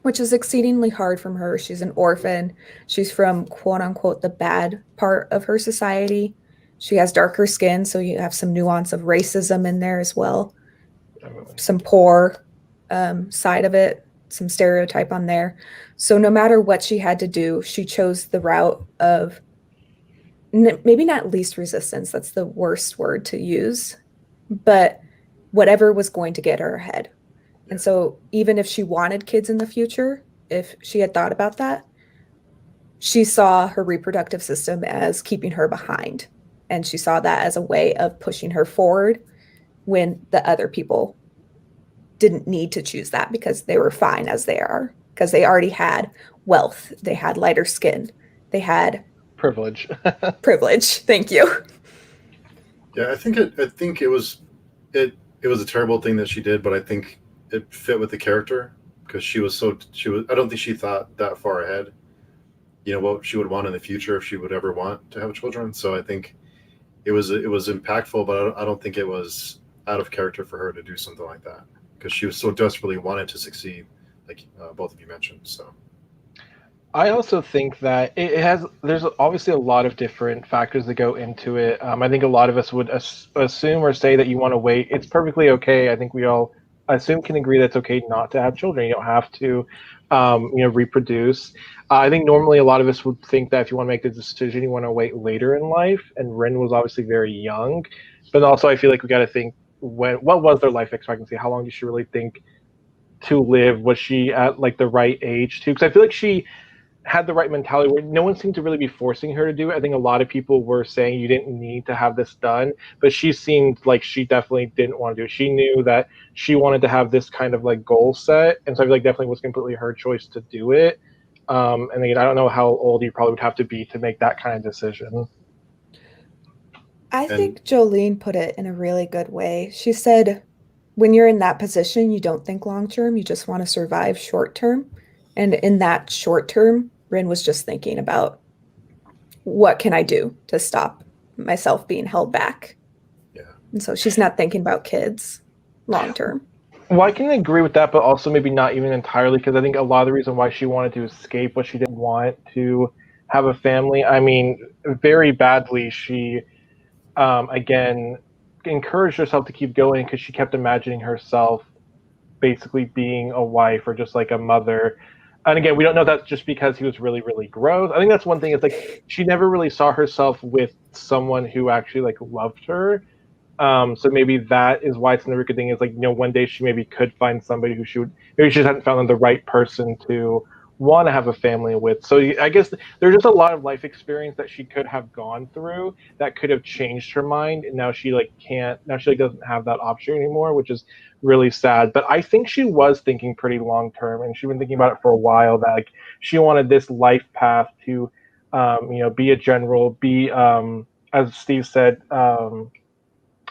which is exceedingly hard from her. She's an orphan. She's from quote unquote the bad part of her society. She has darker skin, so you have some nuance of racism in there as well. Some poor side of it, some stereotype on there. So no matter what she had to do, she chose the route of maybe not least resistance. That's the worst word to use, but whatever was going to get her ahead. And so even if she wanted kids in the future, if she had thought about that, she saw her reproductive system as keeping her behind. And she saw that as a way of pushing her forward when the other people didn't need to choose that because they were fine as they are, because they already had wealth, they had lighter skin, they had privilege. Privilege. Thank you. Yeah, I think it was a terrible thing that she did, but I think it fit with the character because she was. I don't think she thought that far ahead. What she would want in the future if she would ever want to have children. So I think it was impactful, but I don't think it was out of character for her to do something like that because she was so desperately wanted to succeed, like both of you mentioned. So I also think that there's obviously a lot of different factors that go into it. I think a lot of us would assume or say that you want to wait. It's perfectly okay. I think we all can agree that it's okay not to have children. You don't have to, reproduce. I think normally a lot of us would think that if you want to make the decision, you want to wait later in life. And Rin was obviously very young, but also I feel like we got to think what was their life expectancy? How long did she really think to live? Was she at like the right age too? Because I feel like she had the right mentality where no one seemed to really be forcing her to do it. I think a lot of people were saying you didn't need to have this done, but she seemed like she definitely didn't want to do it. She knew that she wanted to have this kind of like goal set, and so I feel like definitely was completely her choice to do it. And again, I don't know how old you probably would have to be to make that kind of decision. I think Jolene put it in a really good way. She said, when you're in that position, you don't think long term, you just want to survive short term. And in that short term, Rin was just thinking about what can I do to stop myself being held back And so she's not thinking about kids long term. Well, I can agree with that, but also maybe not even entirely, because I think a lot of the reason why she wanted to escape was she didn't want to have a family. I mean, very badly, she, again, encouraged herself to keep going because she kept imagining herself basically being a wife or just like a mother. And again, we don't know if that's just because he was really, really gross. I think that's one thing. It's like she never really saw herself with someone who actually like loved her. So maybe that is why it's another good thing is like, one day she maybe could find somebody who maybe she just hadn't found the right person to want to have a family with. So I guess there's just a lot of life experience that she could have gone through that could have changed her mind. And now she like can't, now she like doesn't have that option anymore, which is really sad. But I think she was thinking pretty long term, and she's been thinking about it for a while, that like she wanted this life path to, be a general, be, as Steve said,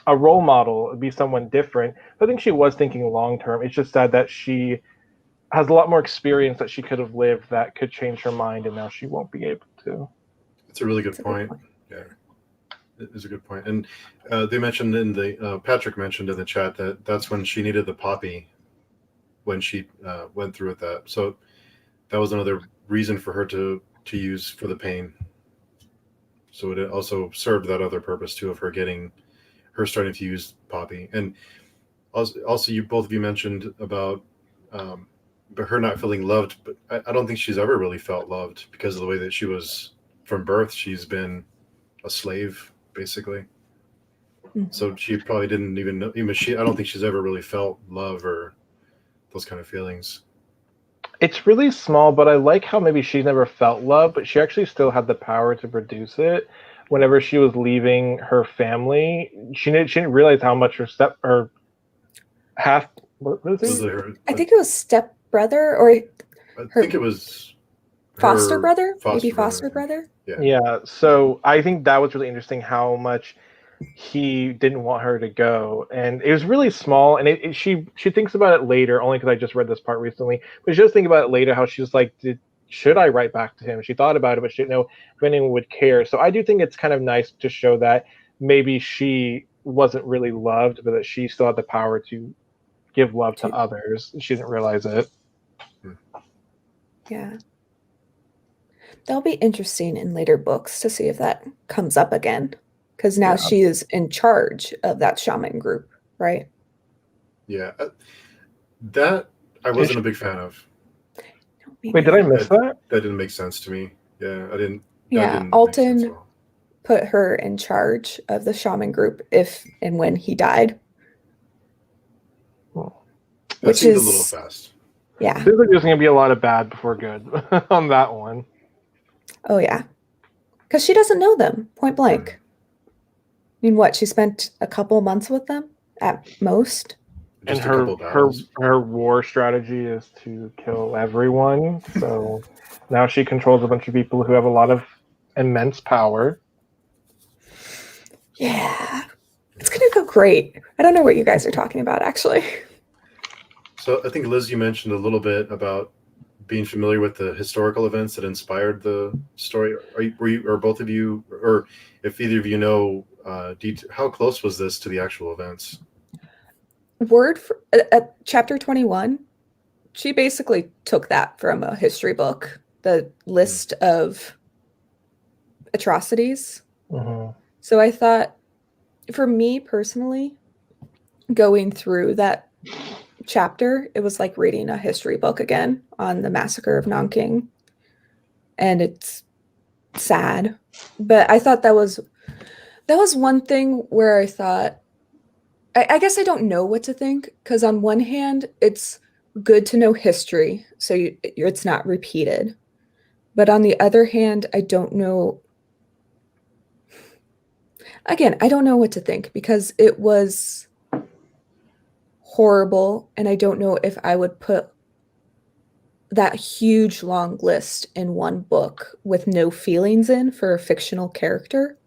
a role model, be someone different. I think she was thinking long term. It's just sad that she has a lot more experience that she could have lived that could change her mind, and now she won't be able to. It's a really good point. Yeah, it is a good point. And they mentioned in the Patrick mentioned in the chat that that's when she needed the poppy when she went through with that. So that was another reason for her to use for the pain. So it also served that other purpose too of her starting to use poppy. And also you both of you mentioned about but her not feeling loved, but I don't think she's ever really felt loved because of the way that she was from birth. She's been a slave basically. Mm-hmm. So she probably didn't even know, I don't think she's ever really felt love or those kind of feelings. It's really small, but I like how maybe she never felt love, but she actually still had the power to produce it. Whenever she was leaving her family, she didn't realize how much her half. What is it? I think it was stepbrother, or I think it was foster brother, maybe foster brother. Yeah. So I think that was really interesting how much he didn't want her to go, and it was really small. And she thinks about it later, only because I just read this part recently. But she just think about it later, how she was like, should I write back to him? She thought about it, but she didn't know if anyone would care. So I do think it's kind of nice to show that maybe she wasn't really loved, but that she still had the power to give love to others. She didn't realize it. Yeah. That'll be interesting in later books to see if that comes up again. Because now she is in charge of that shaman group, right? Yeah. That I wasn't a big fan of. Wait, did I miss that? That didn't make sense to me. Yeah, I didn't. Yeah, Alton put her in charge of the shaman group if and when he died. Which seemed a little fast. Yeah. Feels like there's going to be a lot of bad before good on that one. Oh, yeah. Because she doesn't know them, point blank. I mean, what? She spent a couple months with them at most? And her war strategy is to kill everyone. So now she controls a bunch of people who have a lot of immense power. Yeah. It's going to go great. I don't know what you guys are talking about, actually. So I think, Liz, you mentioned a little bit about being familiar with the historical events that inspired the story. Or both of you, or if either of you know, how close was this to the actual events? Chapter 21, she basically took that from a history book, the list of atrocities. Mm-hmm. So I thought, for me personally, going through that chapter, it was like reading a history book again on the Massacre of Nanking. And it's sad. But I thought that was one thing where I thought, I guess I don't know what to think, because on one hand, it's good to know history, so it's not repeated. But on the other hand, I don't know. Again, I don't know what to think, because it was horrible, and I don't know if I would put that huge long list in one book with no feelings in for a fictional character.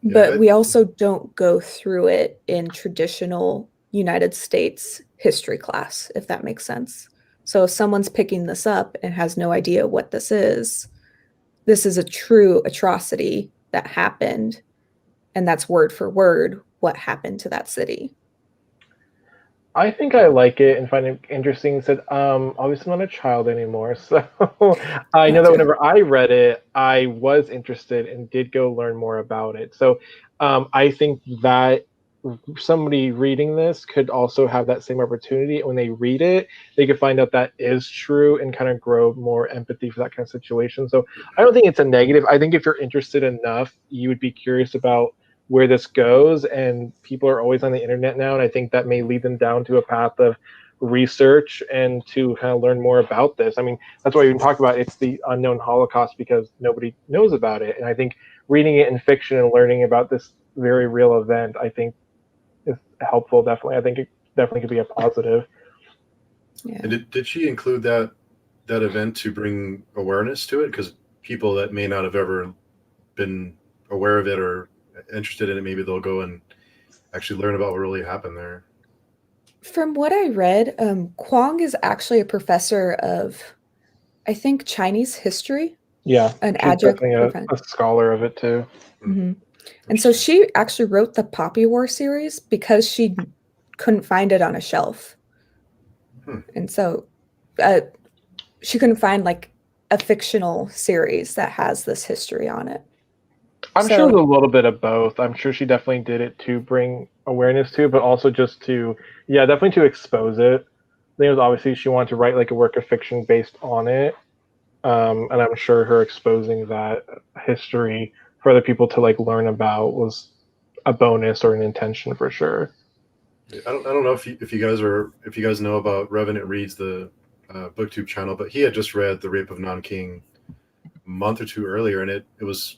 But we also don't go through it in traditional United States history class, if that makes sense. So if someone's picking this up and has no idea what this is a true atrocity that happened and that's word for word what happened to that city. I think I like it and find it interesting. Said, obviously I'm not a child anymore, so I know that Gotcha. whenever I read it, I was interested and did go learn more about it. So I think that somebody reading this could also have that same opportunity. When they read it, they could find out that is true and kind of grow more empathy for that kind of situation. So I don't think it's a negative. I think if you're interested enough, you would be curious about where this goes, and people are always on the internet now, and I think that may lead them down to a path of research and to kind of learn more about this. I mean, that's why we even talk about it's the unknown Holocaust, because nobody knows about it. And I think reading it in fiction and learning about this very real event, I think is helpful. Definitely, I think it definitely could be a positive. Yeah. And did she include that event to bring awareness to it? Because people that may not have ever been aware of it or interested in it, maybe they'll go and actually learn about what really happened there. From what I read, Kwong is actually a professor of, I think, Chinese history, Yeah, an she's adjunct definitely professor. a scholar of it too. Hmm. And so she actually wrote the Poppy War series because she couldn't find it on a shelf. And so she couldn't find like a fictional series that has this history on it. I'm sure it was a little bit of both. I'm sure she definitely did it to bring awareness to, but also just to, yeah, definitely to expose it. I think it was obviously she wanted to write like a work of fiction based on it. And I'm sure her exposing that history for other people to like learn about was a bonus or an intention for sure. I don't know if you guys know about Revenant Reads, the booktube channel, but he had just read The Rape of Nanking a month or two earlier, and it was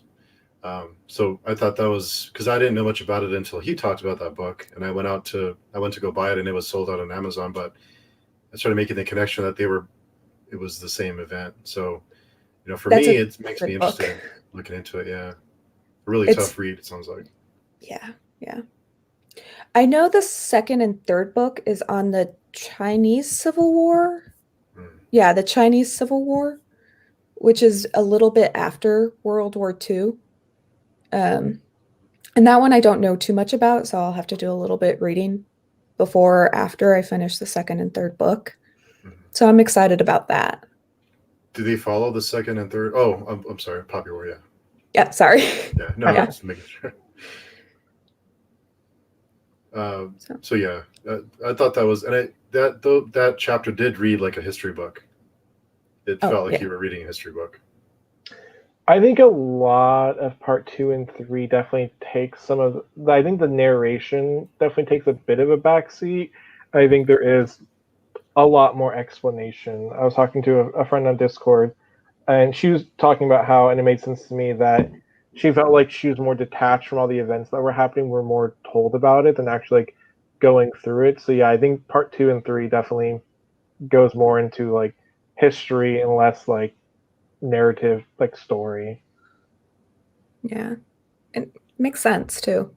so I thought that was because I didn't know much about it until he talked about that book, and I went to go buy it, and it was sold out on Amazon. But I started making the connection that it was the same event. So for me, it makes me interested in looking into it. Yeah, a really tough read. It sounds like. Yeah. I know the second and third book is on the Chinese Civil War. Yeah, the Chinese Civil War, which is a little bit after World War II. And that one I don't know too much about, so I'll have to do a little bit reading before or after I finish the second and third book. So I'm excited about that. Do they follow the second and third? Oh, I'm sorry, Poppy War, yeah. Yeah, sorry. Yeah, no, Yeah. just making sure. So yeah, I thought that was, and that chapter did read like a history book. It felt like you were reading a history book. I think a lot of part 2 and 3 definitely takes some of. I think the narration definitely takes a bit of a backseat. I think there is a lot more explanation. I was talking to a friend on Discord, and she was talking about how, and it made sense to me that she felt like she was more detached from all the events that were happening. We're more told about it than actually like going through it. So yeah, I think part 2 and 3 definitely goes more into like history and less like narrative, like story. Yeah, it makes sense too.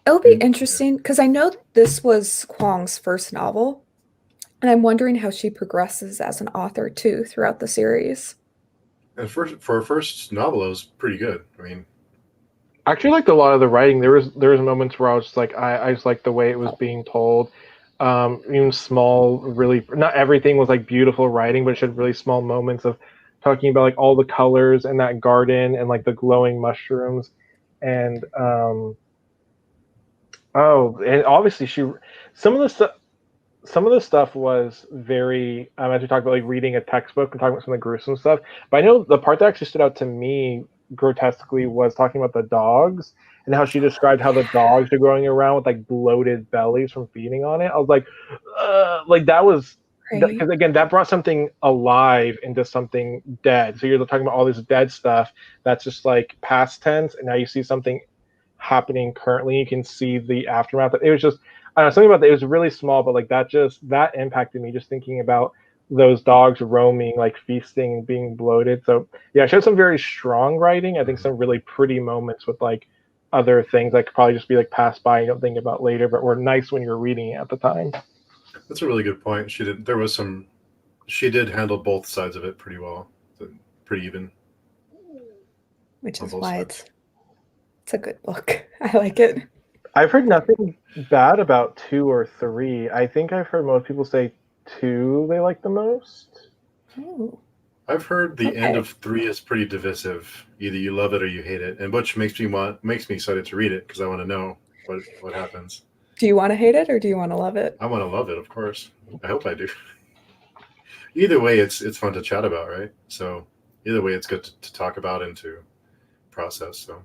It'll be interesting because I know this was Kwong's first novel, and I'm wondering how she progresses as an author too throughout the series. And for her first novel, it was pretty good. I mean, I actually liked a lot of the writing. There was moments where I was just like, I just liked the way it was being told. Even small, really, not everything was like beautiful writing, but it showed really small moments of talking about like all the colors in that garden and like the glowing mushrooms, and and obviously some of the stuff was very, as we talked about, like reading a textbook and talking about some of the gruesome stuff. But I know the part that actually stood out to me grotesquely was talking about the dogs and how she described how the dogs are growing around with like bloated bellies from feeding on it. I was like that was, because again, that brought something alive into something dead. So you're talking about all this dead stuff that's just like past tense, and now you see something happening currently. You can see the aftermath. It was just, I don't know, something about that. It was really small, but like that impacted me just thinking about those dogs roaming, like feasting, being bloated. So yeah, she had some very strong writing. I think some really pretty moments with like other things that could probably just be like passed by and you don't think about later, but were nice when you're reading it at the time. That's a really good point. She did handle both sides of it pretty well, pretty even. Which is why it's It's a good book. I like it. I've heard nothing bad about 2 or 3. I think I've heard most people say 2 they like the most. Oh, I've heard the end Okay. of 3 is pretty divisive. Either you love it or you hate it, and which makes me excited to read it because I want to know what happens. do you want to hate it or do you want to love it? I want to love it, of course. I hope I do. Either way, it's fun to chat about, right? So either way, it's good to talk about and to process. So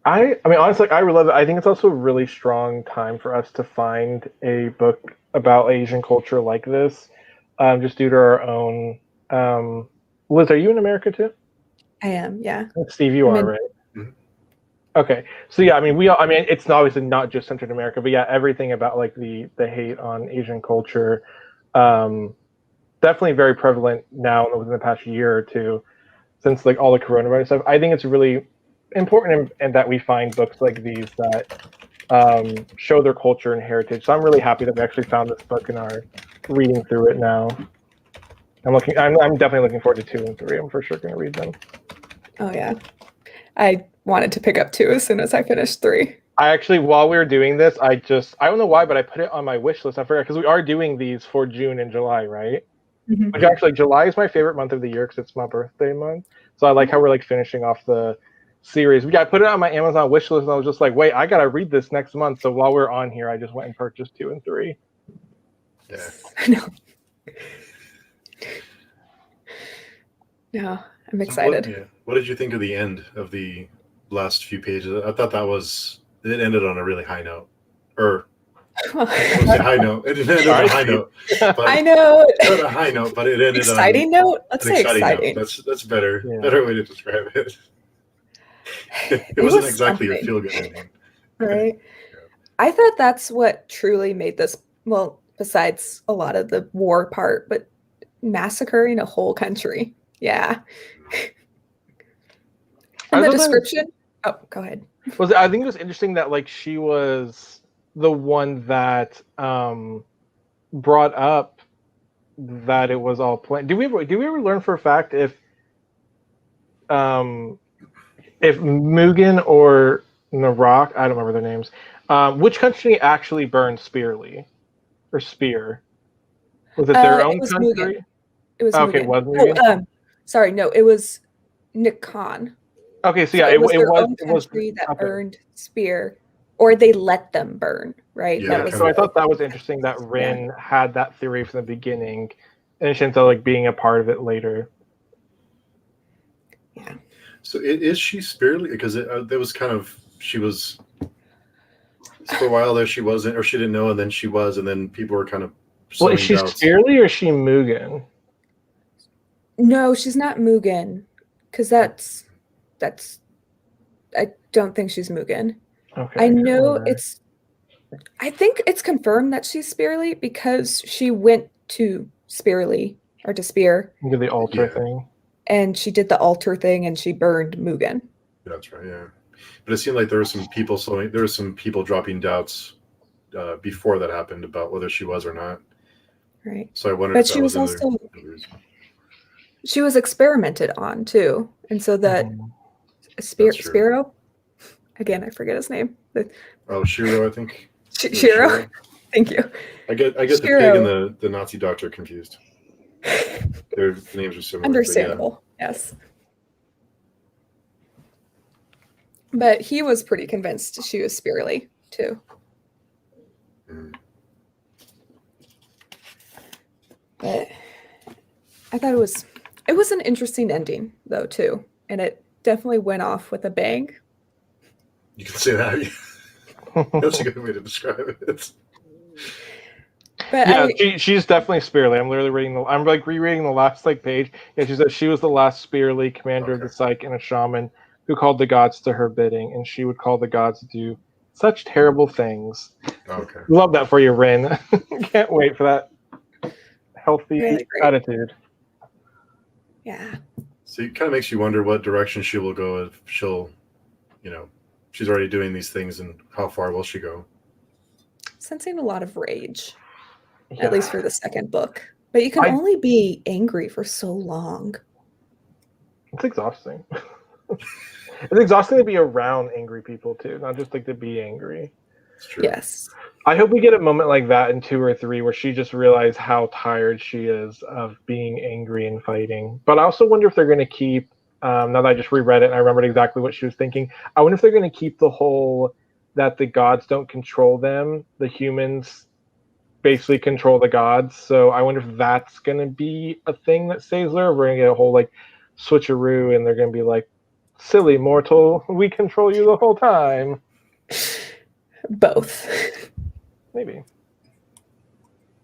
I mean, honestly, I really love it. I think it's also a really strong time for us to find a book about Asian culture like this, just due to our own. Liz, are you in America too? I am, yeah. Steve, you I'm are, in- right? Mhm. Okay, so yeah, I mean, I mean, it's obviously not just centered in America, but yeah, everything about like the hate on Asian culture, definitely very prevalent now within the past year or two, since like all the coronavirus stuff. I think it's really important and that we find books like these that show their culture and heritage. So I'm really happy that we actually found this book and are reading through it now. I'm definitely looking forward to 2 and 3. I'm for sure going to read them. Oh yeah. I wanted to pick up 2 as soon as I finished 3. I actually, while we were doing this, I don't know why, but I put it on my wish list. I forgot because we are doing these for June and July, right? Mhm. Which actually, July is my favorite month of the year because it's my birthday month. So I like how we're like finishing off the series. Yeah, I put it on my Amazon wish list, and I was just like, wait, I gotta read this next month. So while we're on here, I just went and purchased 2 and 3. yeah, I know. Yeah, I'm excited. What did you think of the end of the last few pages? I thought it ended on a really high note, or I won't say high note. It didn't end on a high note, but I know. not a high note, but it ended Exciting note? Let's on say an exciting exciting. note. That's better. Yeah. Better way to describe it. It It wasn't was exactly a something. feel-good ending. Right? Yeah. I thought that's what truly made this, well, besides a lot of the war part, but massacring a whole country. Yeah. I And the thought that- description. Oh, go ahead. I think it was interesting that like she was the one that brought up that it was all planned. Do we ever learn for a fact if Mugen or Narak, I don't remember their names, which country actually burned Spearly or Spear? Was it their own It was country? Mugen. It was Okay, Mugen. was Mugen? Sorry, no, it was Nikan. Okay, so So yeah, it was their own it was country that okay. burned Spear, or they let them burn, right? Yeah, That was So I thought that was interesting that Rin had that theory from the beginning, and Shinto like being a part of it later. yeah. So is she Spearly? Because there was kind of she was for a while there. She wasn't, or she didn't know, and then she was, and then people were kind of. Well, is she doubts. Spearly or is she Mugen? No, she's not Mugen, because that's. I don't think she's Mugen. Okay. I know I think it's confirmed that she's Spearly because she went to Spearly or to Spear. Do the altar thing. And she did the altar thing and she burned Mugen. That's right. Yeah, but it seemed like there were some people dropping doubts before that happened about whether she was or not. Right. So I wondered But if she that was was also she was experimented on too. And so that Spiro, again, I forget his name. Shiro, I think. Shiro. Thank you. I get the pig and the Nazi doctor confused. Their names are similar. Understandable. Yes. But he was pretty convinced she was Spearly too. Mm. But I thought it was an interesting ending though too, and it definitely went off with a bang. You can say that. That's a good way to describe it. But yeah, she's definitely Spearly. I'm literally rereading the last page. Yeah, she said she was the last Spearly commander of the Psyche and a shaman who called the gods to her bidding, and she would call the gods to do such terrible things. Okay. Love that for you, Rin. Can't wait for that healthy attitude. Yeah. So it kind of makes you wonder what direction she will go if she'll, she's already doing these things, and how far will she go? Sensing a lot of rage, at least for the second book. But you can only be angry for so long. It's exhausting. It's exhausting to be around angry people too, not just like to be angry. It's true. Yes. I hope we get a moment like that in 2 or 3 where she just realizes how tired she is of being angry and fighting. But I also wonder if they're going to keep, now that I just reread it and I remembered exactly what she was thinking, I wonder if they're going to keep the whole that the gods don't control them, the humans basically control the gods. So I wonder if that's going to be a thing that stays there. We're going to get a whole like switcheroo and they're going to be like, silly mortal, we control you the whole time. Both. Maybe.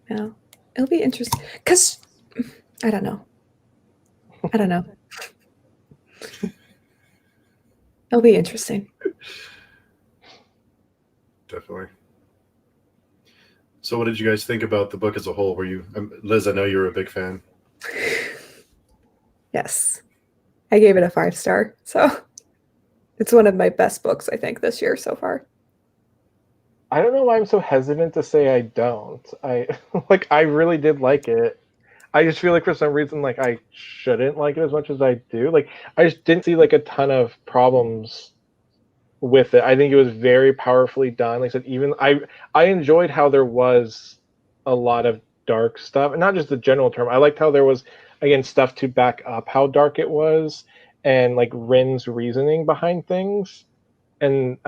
No, it'll be interesting because I don't know. It'll be interesting. Definitely. So what did you guys think about the book as a whole? Were you, Liz, I know you were a big fan. Yes. I gave it a 5-star. So it's one of my best books, I think, this year so far. I don't know why I'm so hesitant to say I don't. I really did like it. I just feel like for some reason like I shouldn't like it as much as I do. Like I just didn't see like a ton of problems with it. I think it was very powerfully done. Like I said, even I enjoyed how there was a lot of dark stuff, and not just the general term. I liked how there was again stuff to back up how dark it was, and like Rin's reasoning behind things. And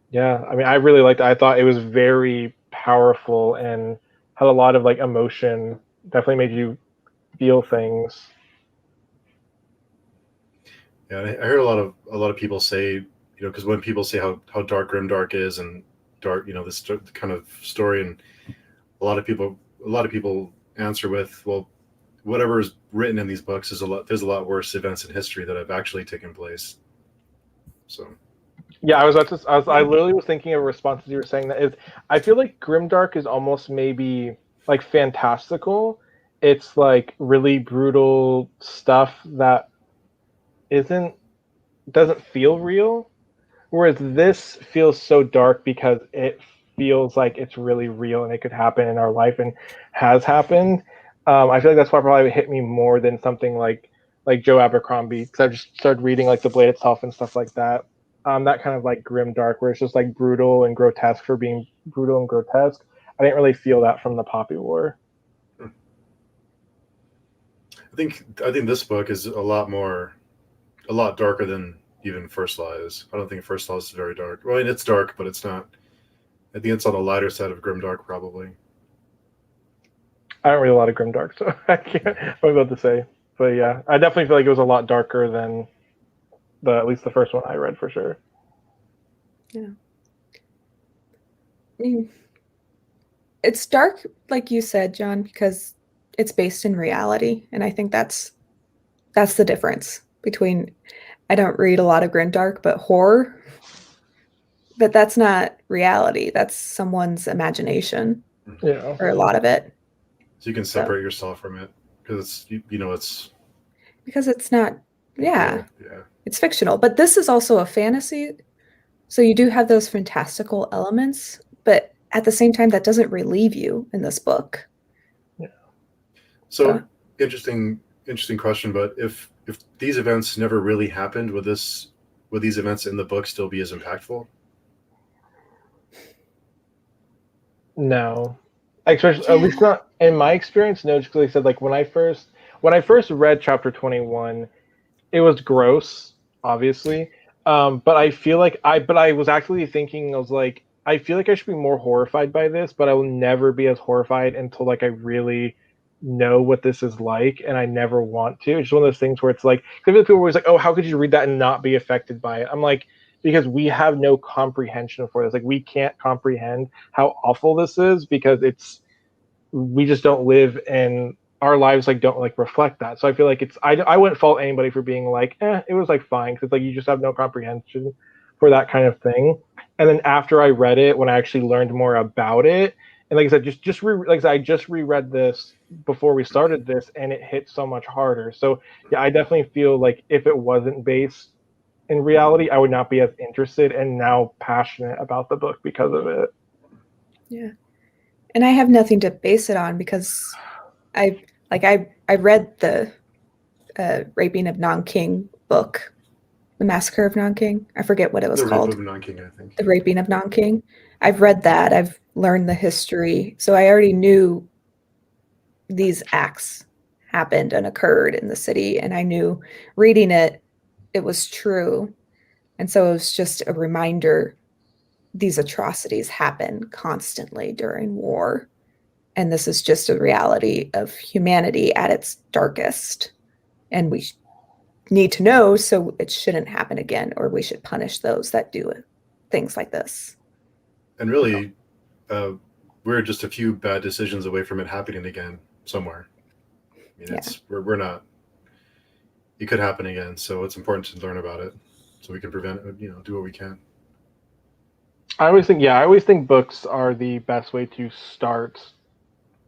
yeah, I mean, I really liked it. I thought it was very powerful and had a lot of like emotion. Definitely made you feel things. Yeah, I heard a lot of people say, because when people say how dark Grimdark is and dark, this kind of story, and a lot of people answer with, well, whatever is written in these books there's a lot worse events in history that have actually taken place. So yeah, I literally was thinking of a response as you were saying that is, I feel like Grimdark is almost maybe like fantastical. It's like really brutal stuff that doesn't feel real. Whereas this feels so dark because it feels like it's really real and it could happen in our life and has happened. I feel like that's why probably hit me more than something like Joe Abercrombie, because I've just started reading like The Blade itself and stuff like that. That kind of like grim dark, where it's just like brutal and grotesque for being brutal and grotesque. I didn't really feel that from the Poppy War. I think this book is a lot darker than even First Law is. I don't think First Law is very dark. Well, I mean, it's dark, but it's not. I think it's on the lighter side of Grimdark, probably. I don't read a lot of Grimdark, so I can't. I'm about to say, but yeah, I definitely feel like it was a lot darker than at least the first one I read for sure. Yeah. I mean, it's dark, like you said, John, because it's based in reality, and I think that's the difference between. I don't read a lot of grimdark, but horror. But that's not reality. That's someone's imagination. Yeah. Or a lot of it. So you can separate yourself from it because it's because it's not. Yeah. Yeah. It's fictional, but this is also a fantasy. So you do have those fantastical elements, but at the same time, that doesn't relieve you in this book. Yeah. So interesting question. But if these events never really happened, would these events in the book still be as impactful? No, especially at least not in my experience. No, just because I said like when I first read chapter 21, it was gross, obviously. But I feel like I was actually thinking, I was like, I feel like I should be more horrified by this, but I will never be as horrified until like I really know what this is like, and I never want to. It's one of those things where it's like, because people are always like, oh, how could you read that and not be affected by it? I'm like, because we have no comprehension for this. Like, we can't comprehend how awful this is because we just don't live in our lives, like don't like reflect that. So I feel like I wouldn't fault anybody for being like, it was like fine, because like you just have no comprehension for that kind of thing. And then after I read it, when I actually learned more about it, and like I said, I just reread this before we started this, and it hit so much harder. So yeah, I definitely feel like if it wasn't based in reality, I would not be as interested and now passionate about the book because of it. Yeah. And I have nothing to base it on because I read the Raping of Nanking book The Massacre of Nanking. I forget what it was The Rape called. of Nanking, I think. The Raping of Nanking. I've read that. I've learned the history. So I already knew these acts happened and occurred in the city. And I knew reading it, it was true. And so it was just a reminder these atrocities happen constantly during war. And this is just a reality of humanity at its darkest. And we need to know so it shouldn't happen again, or we should punish those that do things like this. And really, we're just a few bad decisions away from it happening again somewhere. I mean, we're not. It could happen again, so it's important to learn about it so we can prevent it. Do what we can. I always think books are the best way to start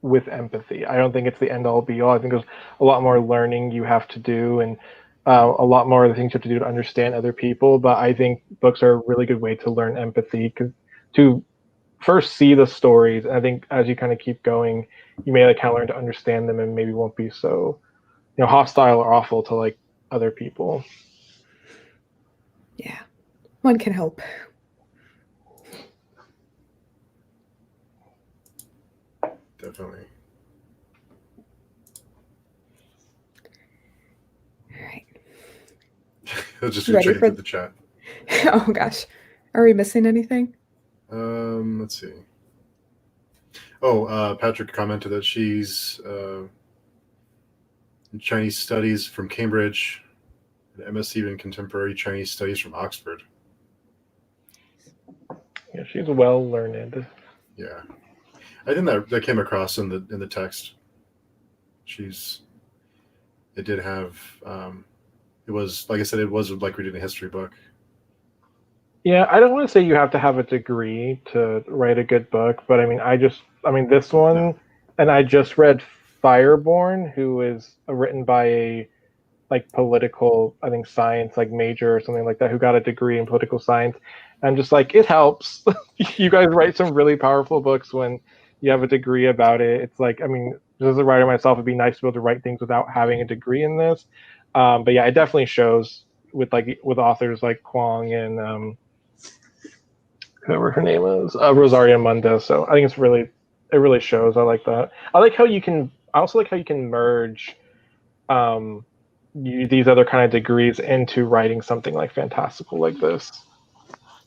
with empathy. I don't think it's the end all be all. I think there's a lot more learning you have to do, and a lot more of the things you have to do to understand other people. But I think books are a really good way to learn empathy, to first see the stories. And I think as you kind of keep going, you may kind of learn to understand them, and maybe won't be so hostile or awful to like other people. Yeah, one can hope. Definitely. All right. I'll just Ready ready for for the chat. Oh gosh, are we missing anything? Let's see. Oh, Patrick commented that she's in Chinese Studies from Cambridge, an MSc in Contemporary Chinese Studies from Oxford. Yeah, she's well learned. Yeah, I think that came across in the text. It did have. It was, like I said, it was like reading a history book. Yeah, I don't want to say you have to have a degree to write a good book, but I mean this one, No. and I just read Fireborn, who is written by a like political, I think science like major or something like that, who got a degree in political science. And just like, it helps. You guys write some really powerful books when you have a degree about it. It's like, I mean, just as a writer myself, it'd be nice to be able to write things without having a degree in this. But yeah, it definitely shows with authors like Kwong and whoever her name is, Rosaria Munda. So I think it really shows. I like that. I also like how you can merge these other kind of degrees into writing something like fantastical like this.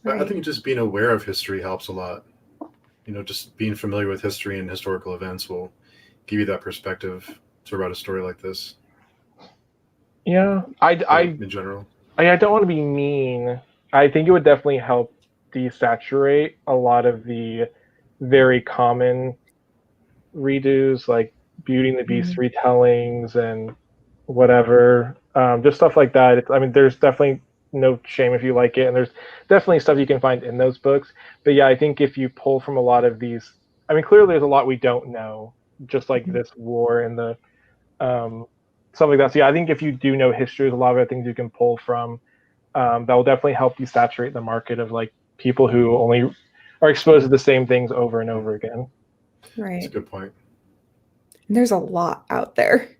Right. I think just being aware of history helps a lot. Just being familiar with history and historical events will give you that perspective to write a story like this. Yeah, in general. I don't want to be mean. I think it would definitely help desaturate a lot of the very common redos, like Beauty and the Beast retellings and whatever, just stuff like that. There's definitely no shame if you like it, and there's definitely stuff you can find in those books. But yeah, I think if you pull from a lot of these, clearly there's a lot we don't know, just like this war and the stuff like that. So yeah, I think if you do know history, there's a lot of other things you can pull from that will definitely help you saturate the market of like people who only are exposed to the same things over and over again. Right. That's a good point. And there's a lot out there.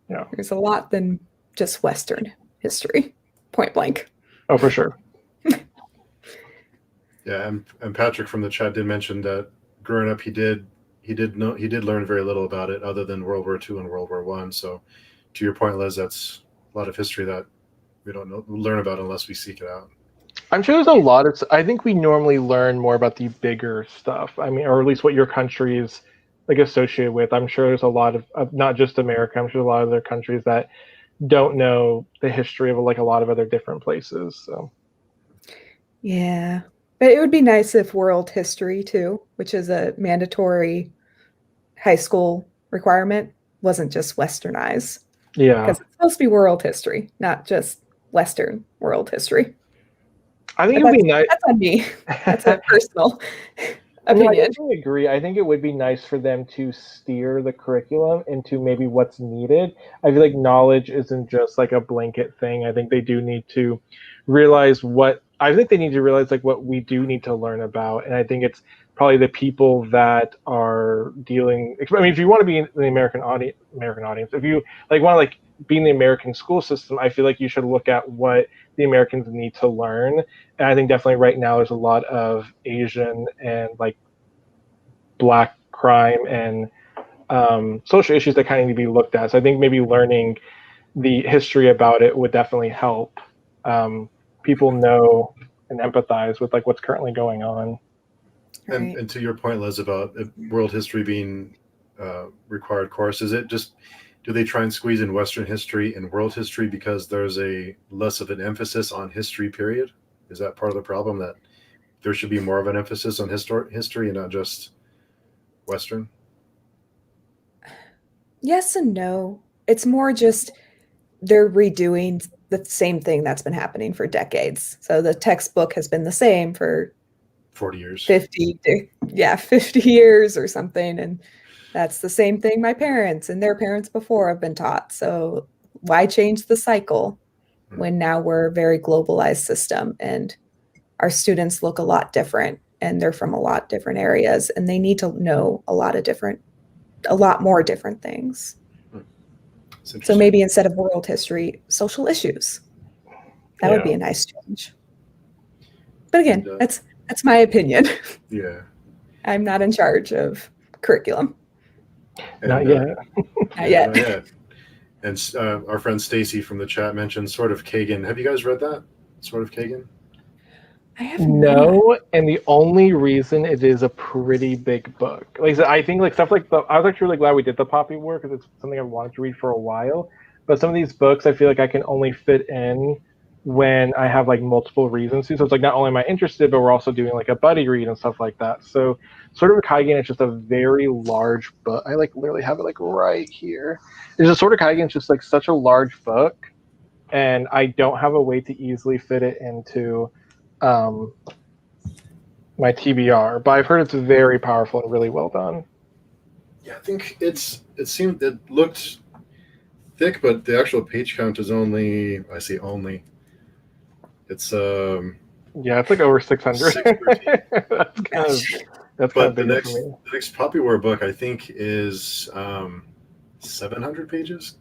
Yeah. There's a lot than just Western history, point blank. Oh, for sure. Yeah, and Patrick from the chat did mention that growing up he did learn very little about it other than World War II and World War I. So to your point, Liz, that's a lot of history that we don't learn about unless we seek it out. I'm sure there's a lot of. I think we normally learn more about the bigger stuff. Or at least what your country is like associated with. I'm sure there's a lot of not just America. I'm sure a lot of other countries that don't know the history of like a lot of other different places. So. Yeah, but it would be nice if world history too, which is a mandatory high school requirement, wasn't just westernized. Yeah, because it's supposed to be world history, not just Western world history. I think it would be nice. That's on me. That's a personal opinion. I definitely agree. I think it would be nice for them to steer the curriculum into maybe what's needed. I feel like knowledge isn't just like a blanket thing. I think they do need to realize what we do need to learn about. And I think it's probably the people that are dealing. I mean, if you want to be in the American audience, if you like want to like be in the American school system, I feel like you should look at what the Americans need to learn. And I think definitely right now there's a lot of Asian and like Black crime and social issues that kind of need to be looked at. So I think maybe learning the history about it would definitely help people know and empathize with like what's currently going on. Right. And to your point, Liz, about world history being required course, is it just, do they try and squeeze in Western history and world history because there's a less of an emphasis on history, period? Is that part of the problem, that there should be more of an emphasis on history and not just Western? Yes and no. It's more just they're redoing the same thing that's been happening for decades. So the textbook has been the same for 40 years. 50 years or something. And that's the same thing my parents and their parents before have been taught. So why change the cycle when now we're a very globalized system and our students look a lot different and they're from a lot different areas and they need to know a lot more different things. So maybe instead of world history, social issues. That would be a nice change. But again, that's my opinion. Yeah. I'm not in charge of curriculum. Not yet. Not yet. Not yet. And our friend Stacy from the chat mentioned Sword of Kagan. Have you guys read that? Sword of Kagan? I have No, and the only reason it is a pretty big book. Like I said, I think like stuff like I was actually really glad we did the Poppy War because it's something I've wanted to read for a while. But some of these books I feel like I can only fit in when I have like multiple reasons to. So it's like not only am I interested, but we're also doing like a buddy read and stuff like that. So Sword of Kagan is just a very large book. I like literally have it like right here. There's a Sword of Kagan is just like such a large book, and I don't have a way to easily fit it into my TBR, but I've heard it's very powerful and really well done. Yeah, I think it looked thick, but the actual page count is only, I say only, it's yeah, it's like over 600. That's kind of big for me. The next Poppy War book I think is 700 pages.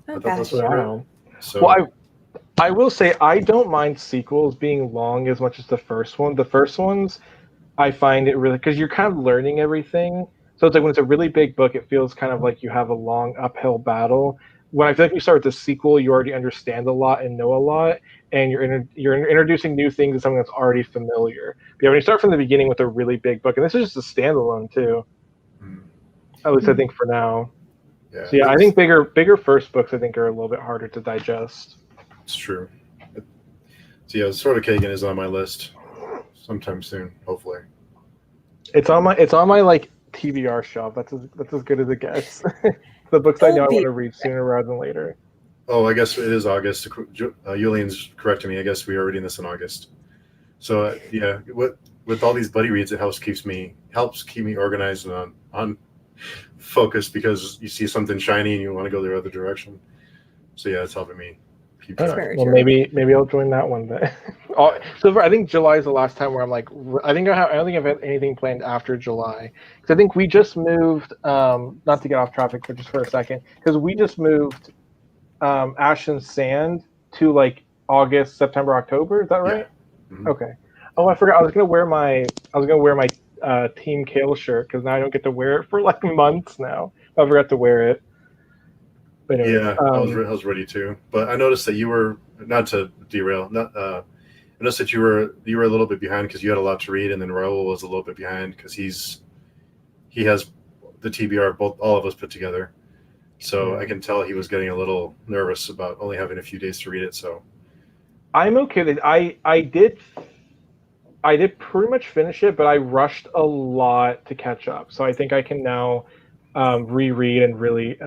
Oh, I thought that's what I read. So well, I will say I don't mind sequels being long as much as the first one. The first ones, I find it really, because you're kind of learning everything. So it's like when it's a really big book, it feels kind of like you have a long uphill battle. When I feel like you start with the sequel, you already understand a lot and know a lot, and you're introducing new things to something that's already familiar. But yeah, when you start from the beginning with a really big book, and this is just a standalone too, at least I think for now. Yeah, so yeah, I think bigger first books I think are a little bit harder to digest. It's true. So yeah, Sword of Kagan is on my list sometime soon, hopefully. It's on my like TBR shelf. That's as good as it gets. The books I know I want to read sooner rather than later. Oh, I guess it is August. Julian's correcting me. I guess we are reading this in August. So yeah, with all these buddy reads, it helps keep me organized and on focus, because you see something shiny and you want to go the other direction. So yeah, it's helping me keep track. Well, maybe I'll join that one then. So I think July is the last time where I'm like, I don't think I've had anything planned after July, because I think we just moved. Not to get off topic, but just for a second, because we just moved Ash and Sand to like August, September, October. Is that right? Yeah. Mm-hmm. Okay. Oh, I forgot. I was gonna wear my Team Kale shirt, because now I don't get to wear it for like months now. I forgot to wear it. But anyway, yeah, I was ready to. But I noticed that you were, not to derail, I noticed that you were a little bit behind because you had a lot to read, and then Raul was a little bit behind because he has the TBR, all of us put together. So I can tell he was getting a little nervous about only having a few days to read it. So I'm okay with it. I did pretty much finish it, but I rushed a lot to catch up. So I think I can now reread and really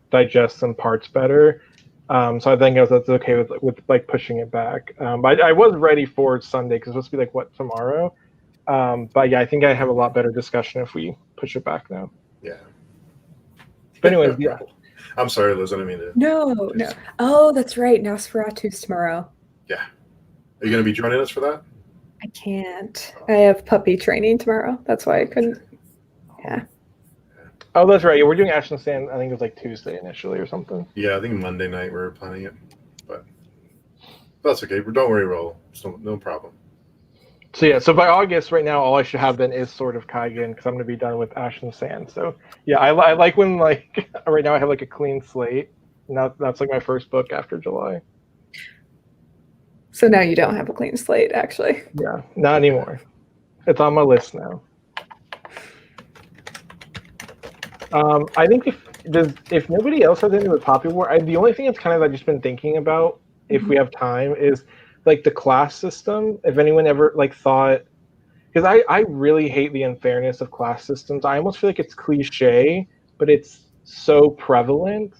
digest some parts better. So I think that's okay with like pushing it back. But I was ready for Sunday, because it's supposed to be like tomorrow. But yeah, I think I have a lot better discussion if we push it back now. Yeah. But anyways, yeah. I'm sorry, Liz. I didn't mean to. No. Oh, that's right. Nosferatu's tomorrow. Yeah. Are you going to be joining us for that? I can't. I have puppy training tomorrow. That's why I couldn't. Yeah. Oh, that's right. Yeah, we're doing Ash and Sand. I think it was like Tuesday initially or something. Yeah, I think Monday night we were planning it, but that's okay. Don't worry, Roll. It's no problem. So yeah, so by August, right now, all I should have then is Sword of Kaigen because I'm going to be done with Ash and Sand. So yeah, I like when like right now I have like a clean slate. And that's like my first book after July. So now you don't have a clean slate, actually. Yeah, not anymore. It's on my list now. I think if nobody else has anything with Poppy War, the only thing that's kind of I've just been thinking about, if we have time, is like the class system. If anyone ever like thought, because I really hate the unfairness of class systems. I almost feel like it's cliche, but it's so prevalent.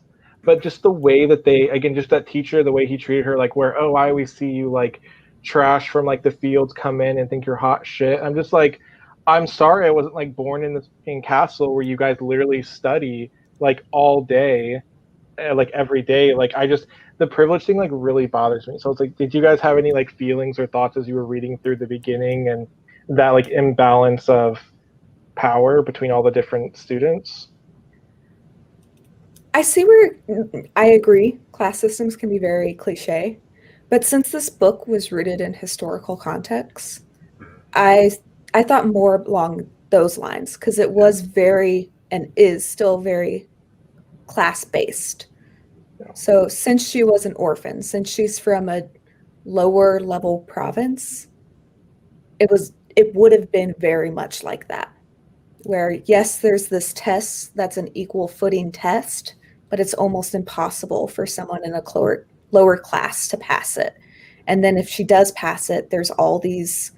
But just the way that they, again, just that teacher, the way he treated her, like where, oh, I always see you like trash from like the fields come in and think you're hot shit. I'm just like, I'm sorry I wasn't like born in Castle where you guys literally study like all day, like every day. Like the privilege thing like really bothers me. So it's like, did you guys have any like feelings or thoughts as you were reading through the beginning and that like imbalance of power between all the different students? I see where I agree. Class systems can be very cliche, but since this book was rooted in historical context, I thought more along those lines because it was very and is still very class based. So since she was an orphan, since she's from a lower level province, it would have been very much like that. Where yes, there's this test that's an equal footing test, but it's almost impossible for someone in a lower class to pass it. And then if she does pass it, there's all these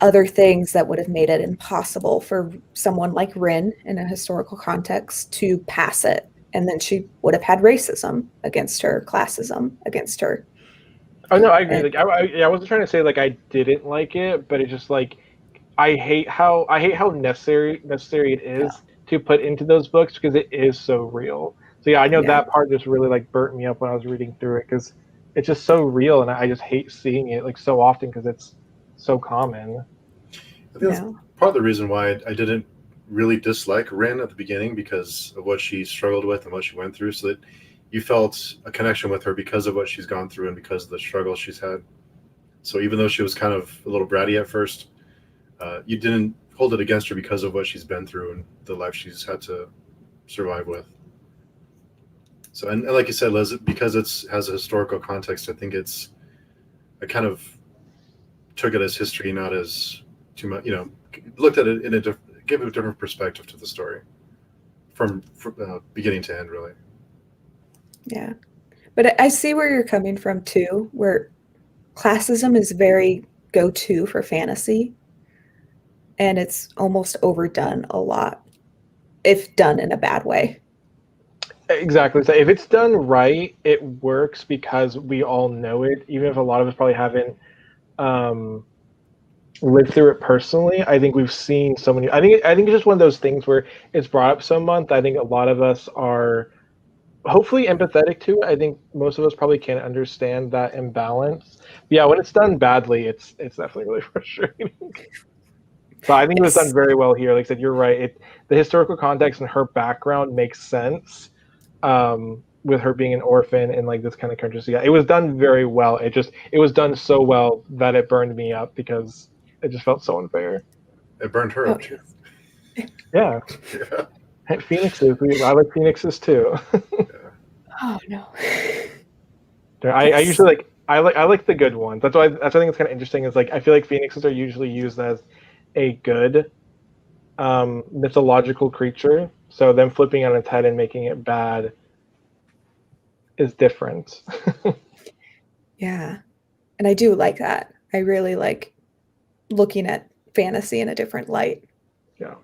other things that would have made it impossible for someone like Rin in a historical context to pass it. And then she would have had racism against her, classism against her. Oh no, I agree. Like I wasn't trying to say like I didn't like it, but it's just like I hate how necessary it is to put into those books because it is so real. So yeah, I know that part just really like burnt me up when I was reading through it because it's just so real, and I just hate seeing it like so often because it's so common. I think that's part of the reason why I didn't really dislike Rin at the beginning because of what she struggled with and what she went through, so that you felt a connection with her because of what she's gone through and because of the struggle she's had. So even though she was kind of a little bratty at first, you didn't hold it against her because of what she's been through and the life she's had to survive with. So, and like you said, Liz, because has a historical context, I think I kind of took it as history, not as too much, looked at it give it a different perspective to the story from beginning to end, really. Yeah. But I see where you're coming from too, where classism is very go-to for fantasy. And it's almost overdone a lot if done in a bad way. Exactly. So if it's done right, it works because we all know it, even if a lot of us probably haven't lived through it personally. I think we've seen so many. I think it's just one of those things where it's brought up so much. I think a lot of us are hopefully empathetic to it. I think most of us probably can't understand that imbalance. But yeah, when it's done badly, it's definitely really frustrating. So I think it was done very well here. Like I said, you're right. The historical context and her background makes sense with her being an orphan in like this kind of country. So yeah, it was done very well. It was done so well that it burned me up because it just felt so unfair. It burned her up too. Yeah. Phoenixes. I like phoenixes too. Oh no. I usually like I like the good ones. That's why I think it's kind of interesting. Is like I feel like phoenixes are usually used as a good mythological creature. So them flipping on its head and making it bad is different. Yeah. And I do like that. I really like looking at fantasy in a different light. Yeah.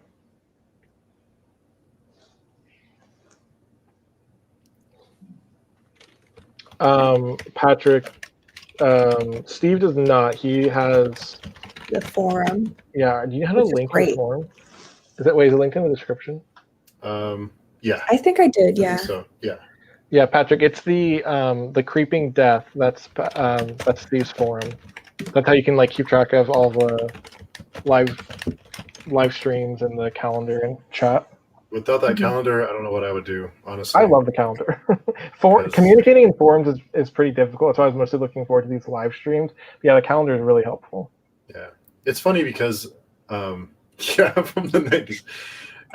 Patrick, Steve does not. He has The forum. Yeah. Do you have a link to the forum? Is it linked in the description? Yeah. I think I did. Yeah. I think so yeah. Yeah, Patrick. It's the Creeping Death. That's Steve's forum. That's how you can like keep track of all the live streams and the calendar and chat. Without that Mhm. calendar, I don't know what I would do, honestly. I love the calendar. For Yes. communicating in forums is pretty difficult. That's why I was mostly looking forward to these live streams. But yeah, the calendar is really helpful. Yeah, it's funny because yeah, from the 90s.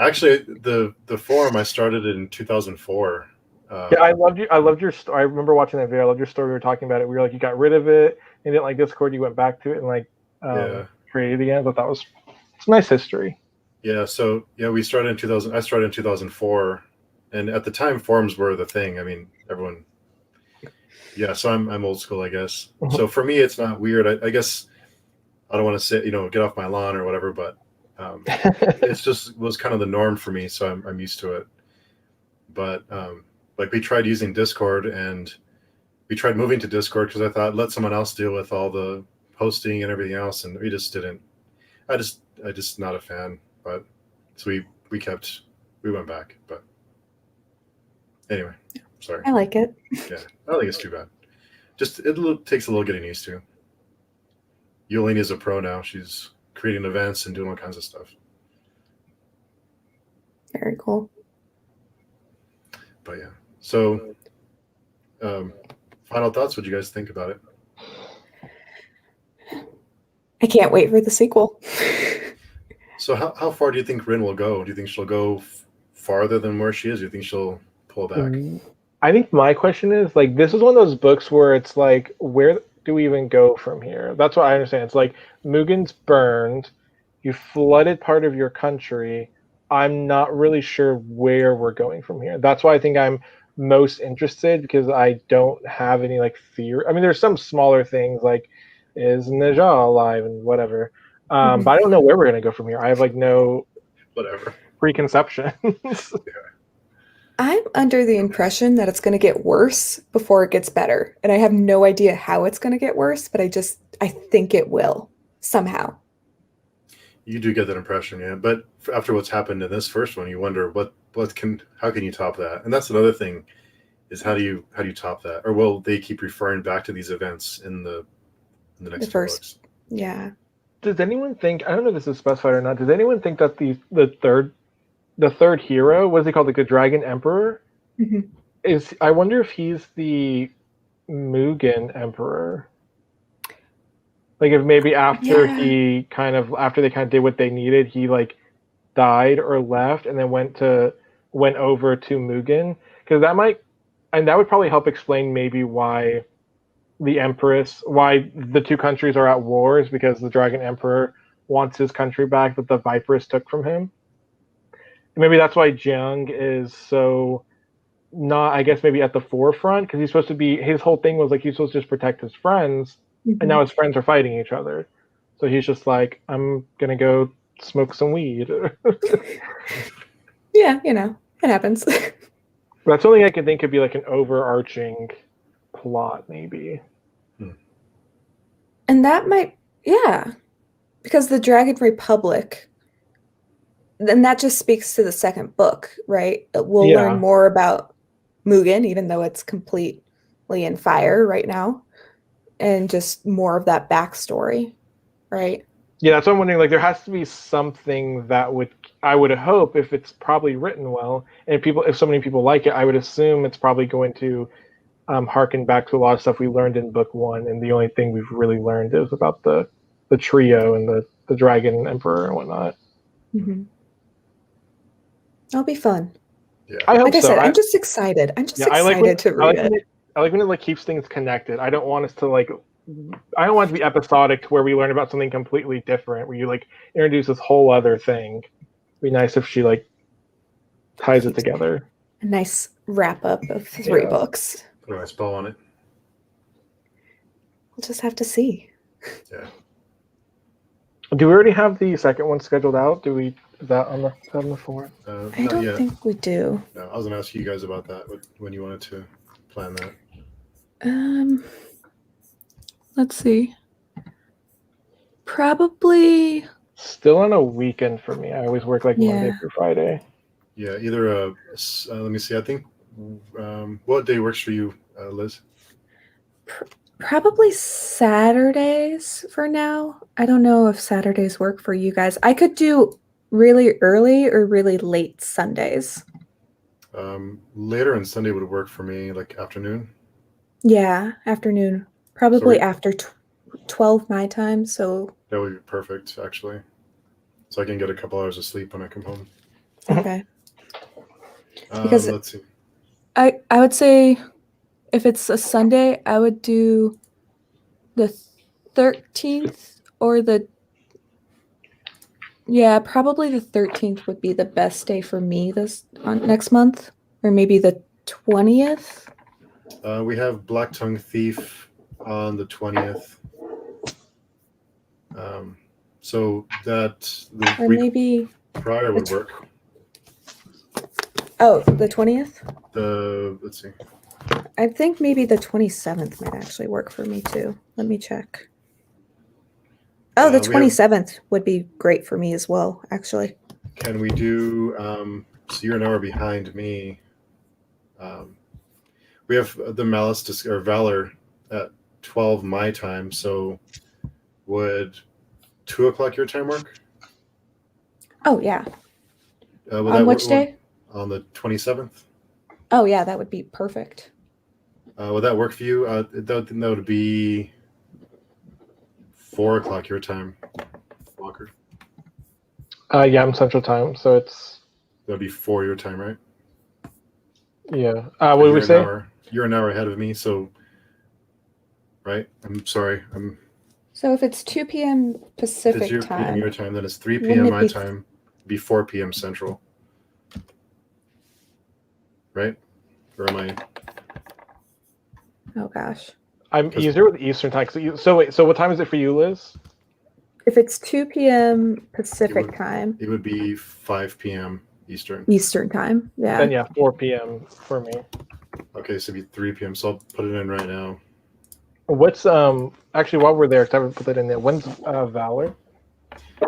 Actually, the forum I started in 2004. Yeah, I loved you. I loved your. I remember watching that video. I loved your story. We were talking about it. We were like, you got rid of it, and didn't like Discord. You went back to it and like Yeah. created it again. I thought that was it's nice history. Yeah, so yeah, we started in 2000. I started in 2004, and at the time, forums were the thing. I mean, everyone. Yeah, so I'm old school, I guess. Mhm. So for me, it's not weird. I guess I don't want to say get off my lawn or whatever, but it's just was kind of the norm for me, so I'm used to it. But like we tried using Discord, and we tried moving to Discord because I thought let someone else deal with all the posting and everything else, and we just didn't. I just not a fan. But so we went back. But anyway, sorry. I like it. Yeah, I don't think it's too bad. Just takes a little getting used to. Yolene is a pro now. She's creating events and doing all kinds of stuff. Very cool. But yeah, so final thoughts. What do you guys think about it? I can't wait for the sequel. So how far do you think Rin will go? Do you think she'll go farther than where she is? Do you think she'll pull back? I think my question is like this is one of those books where it's like where do we even go from here? That's what I understand. It's like Mugen's burned, you flooded part of your country. I'm not really sure where we're going from here. That's why I think I'm most interested because I don't have any like theory. I mean, there's some smaller things like is Najah alive and whatever. But I don't know where we're gonna go from here. I have like no Whatever preconceptions. I'm under the impression that it's going to get worse before it gets better. And I have no idea how it's going to get worse, but I think it will somehow. You do get that impression, yeah. But after what's happened in this first one, you wonder how can you top that? And that's another thing is how do you top that? Or will they keep referring back to these events in the next two books? Yeah. Does anyone think? I don't know if this is specified or not. Does anyone think that the third hero, what is he called, like the Dragon Emperor? Mm-hmm. I wonder if he's the Mugen Emperor. Like if maybe after they kind of did what they needed, he like died or left and then went over to Mugen, because that would probably help explain maybe why the two countries are at war is because the Dragon Emperor wants his country back that the Vipers took from him. Maybe that's why Jiang is so not, I guess, maybe at the forefront, because he's supposed to be, his whole thing was like he's supposed to just protect his friends, and now his friends are fighting each other. So he's just like, I'm going to go smoke some weed. Yeah, it happens. That's something I can think could be like an overarching plot, maybe. And that might, because the Dragon Republic, then that just speaks to the second book, right? We'll learn more about Mugen, even though it's completely in fire right now, and just more of that backstory, right? Yeah, that's what I'm wondering. Like, there has to be something that I would hope, if it's probably written well, and if so many people like it, I would assume it's probably going to harken back to a lot of stuff we learned in book one, and the only thing we've really learned is about the trio and the Dragon Emperor and whatnot. Mm-hmm. That'll be fun. Yeah. I hope like I so. said, I'm just excited. I'm just excited to read it. I like when it like keeps things connected. I don't want us to like. I don't want it to be episodic to where we learn about something completely different, where you like introduce this whole other thing. It'd be nice if she like ties it together. A nice wrap up of 3 books. Put a nice bow on it. We'll just have to see. Yeah. Do we already have the second one scheduled out? Is that on the forum? I don't think we do. No, I was gonna ask you guys about that. When you wanted to plan that? Let's see. Probably still on a weekend for me. I always work like Monday through Friday. Yeah, either let me see. I think what day works for you, Liz? Probably Saturdays for now. I don't know if Saturdays work for you guys. I could do really early or really late Sundays. Later on Sunday would work for me, like afternoon. Yeah, afternoon. Probably we- after 12 my time. So, That would be perfect, actually. So I can get a couple hours of sleep when I come home. okay. Because Let's see. I would say if it's a Sunday, I would do the 13th or probably the 13th would be the best day for me next month, or maybe the 20th. We have Black Tongue Thief on the 20th. So that the Or week maybe prior would work. Oh, the 20th? Let's see. I think maybe the 27th might actually work for me too. Let me check. Oh, the We have- 27th would be great for me as well, actually. Can we do? So you're an hour behind me. We have the Malice or Valor at 12 my time. So would 2 o'clock your time work? Oh, yeah. Would On that which work day? on the 27th? Oh, yeah, that would be perfect. Would that work for you? That would be 4 o'clock your time, Walker. Yeah, I'm Central Time, so it's That would be 4 your time, right? yeah. What did we say? You're an hour ahead of me, so right. I'm sorry. So if it's 2 p.m. It's Pacific your time, PM your time. Then it's 3 Wouldn't p.m. it my be- time. Be 4 p.m. Central. Right? Or am I? oh gosh. I'm easier with Eastern Time. So wait. So what time is it for you, Liz? If it's 2 p.m. Pacific time, It would be 5 p.m. Eastern. Eastern time, yeah. Then yeah, 4 p.m. for me. Okay, so it'd be 3 p.m. So I'll put it in right now. What's actually while we're there, 'cause I haven't put that in there. When's Valor?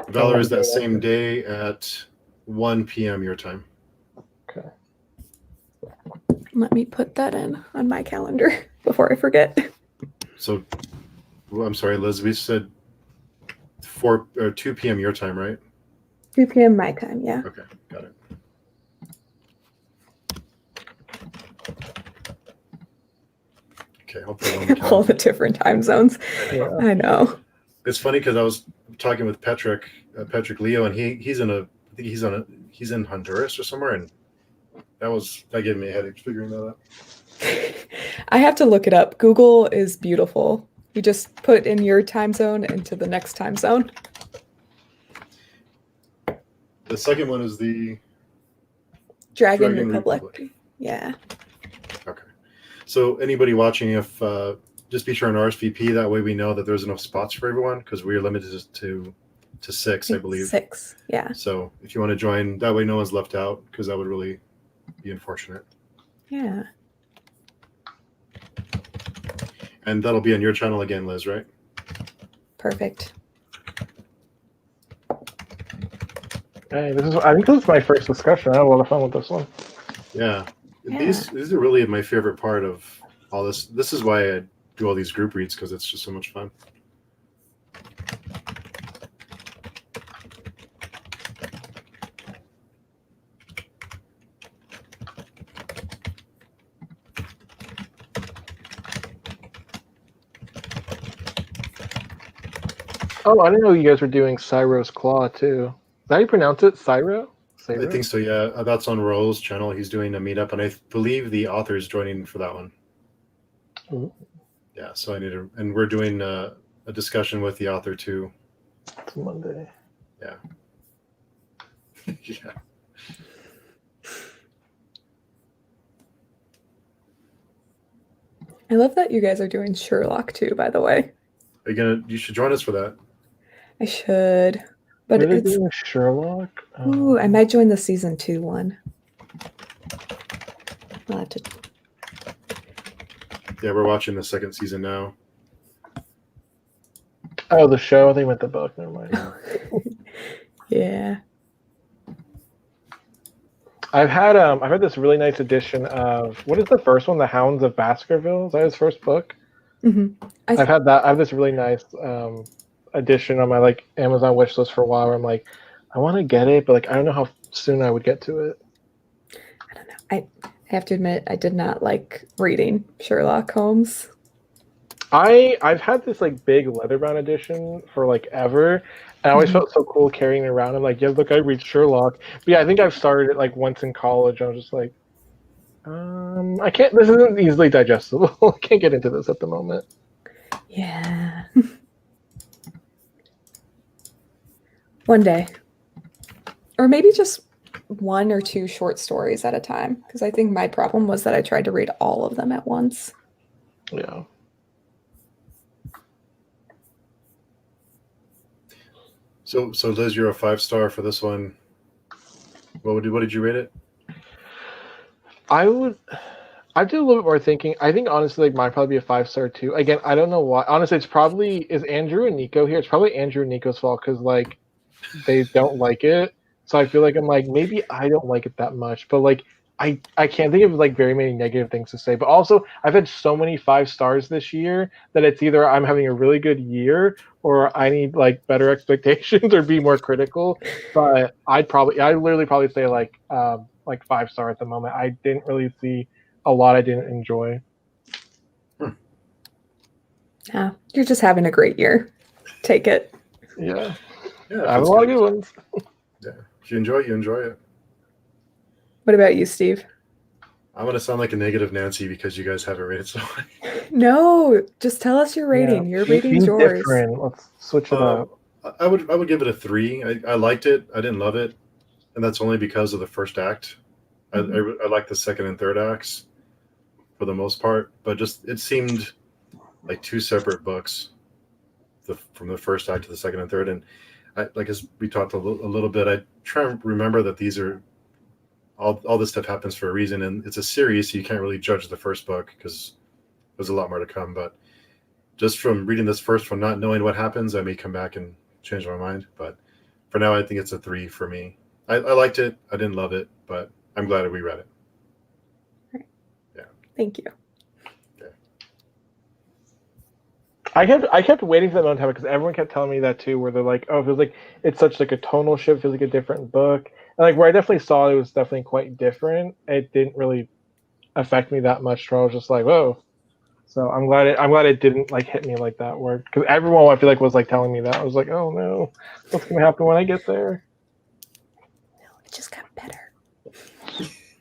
Valor is that same day at 1 p.m. your time. Okay. Let me put that in on my calendar before I forget. So, well, I'm sorry, Liz. We said 4 or 2 p.m. your time, right? 2 p.m. my time, yeah. Okay, got it. Okay, I'll put it on the All calendar. the different time zones. Yeah. I know. It's funny because I was talking with Patrick Leo, and he's in Honduras or somewhere, and that gave me a headache figuring that out. I have to look it up. Google is beautiful. You just put in your time zone into the next time zone. The second one is the Dragon Dragon Republic. Republic. Yeah. okay. So anybody watching, if just be sure on RSVP. That way we know that there's enough spots for everyone because we are limited to 6, I believe. 6, yeah. So if you want to join, that way no one's left out because that would really be unfortunate. Yeah. And that'll be on your channel again, Liz, right? Perfect. Hey, I think this is my first discussion. I had a lot of fun with this one. Yeah. Yeah. These are really my favorite part of all this. This is why I do all these group reads because it's just so much fun. Oh, I didn't know you guys were doing Cyro's Claw too. Is that how you pronounce it? Cyro? I think so, yeah. That's on Roll's channel. He's doing a meetup, and I believe the author is joining for that one. Ooh. Yeah, so and we're doing a discussion with the author too. It's Monday. Yeah. Yeah. I love that you guys are doing Sherlock too, by the way. You should join us for that. I should. But Really it's doing Sherlock? ooh, I might join the season 2 one. I'll have to. Yeah, we're watching the second season now. Oh, the show. I think meant the book. Never mind. Yeah. I've had this really nice edition of what is the first one? The Hounds of Baskerville. Is that his first book? I've had that. I have this really nice edition on my like Amazon wish list for a while. Where I'm like, I want to get it, but like I don't know how soon I would get to it. I don't know. I have to admit, I did not like reading Sherlock Holmes. I've had this like big leatherbound edition for like ever. And I always felt so cool carrying it around. I'm like, yeah, look, I read Sherlock. But yeah, I think I've started it like once in college. I was just like, I can't. This isn't easily digestible. I can't get into this at the moment. Yeah. One day. Or maybe just 1 or 2 short stories at a time. Because I think my problem was that I tried to read all of them at once. Yeah. So Liz, you're a 5-star for this one. What did you rate it? I did a little bit more thinking. I think honestly, like mine probably be a 5-star too. Again, I don't know why. Honestly, is Andrew and Nico here? It's probably Andrew and Nico's fault because like they don't like it. So I feel like I'm like maybe I don't like it that much, but like I can't think of like very many negative things to say. But also I've had so many 5 stars this year that it's either I'm having a really good year or I need like better expectations or be more critical. But I literally probably say like 5-star at the moment. I didn't really see a lot I didn't enjoy. Yeah, you're just having a great year. Take it. Yeah. Yeah, I have a lot of good ones. Yeah. If you enjoy it, you enjoy it. What about you, Steve? I'm gonna sound like a negative Nancy because you guys haven't rated so high. No, just tell us your rating. Your rating's yours. Different. Let's switch it up. I would give it a 3. I liked it. I didn't love it, and that's only because of the first act. I like the second and third acts for the most part, but just it seemed like 2 separate books, from the first act to the second and third. And as we talked a little bit, I try and remember that these are all this stuff happens for a reason, and it's a series, so you can't really judge the first book because there's a lot more to come. But just from reading this first one, not knowing what happens, I may come back and change my mind. But for now, I think it's a 3 for me. I liked it. I didn't love it, but I'm glad that we read it. Right. Yeah. Thank you. Okay. I kept waiting for that moment because everyone kept telling me that too, where they're like, "Oh, it feels like it's such like a tonal shift, feels like a different book." And like where I definitely saw it was definitely quite different. It didn't really affect me that much. So I was just like, "Whoa." So I'm glad it didn't like hit me like that, where because everyone I feel like was like telling me that. I was like, "Oh no, what's gonna happen when I get there?" No, it just got better.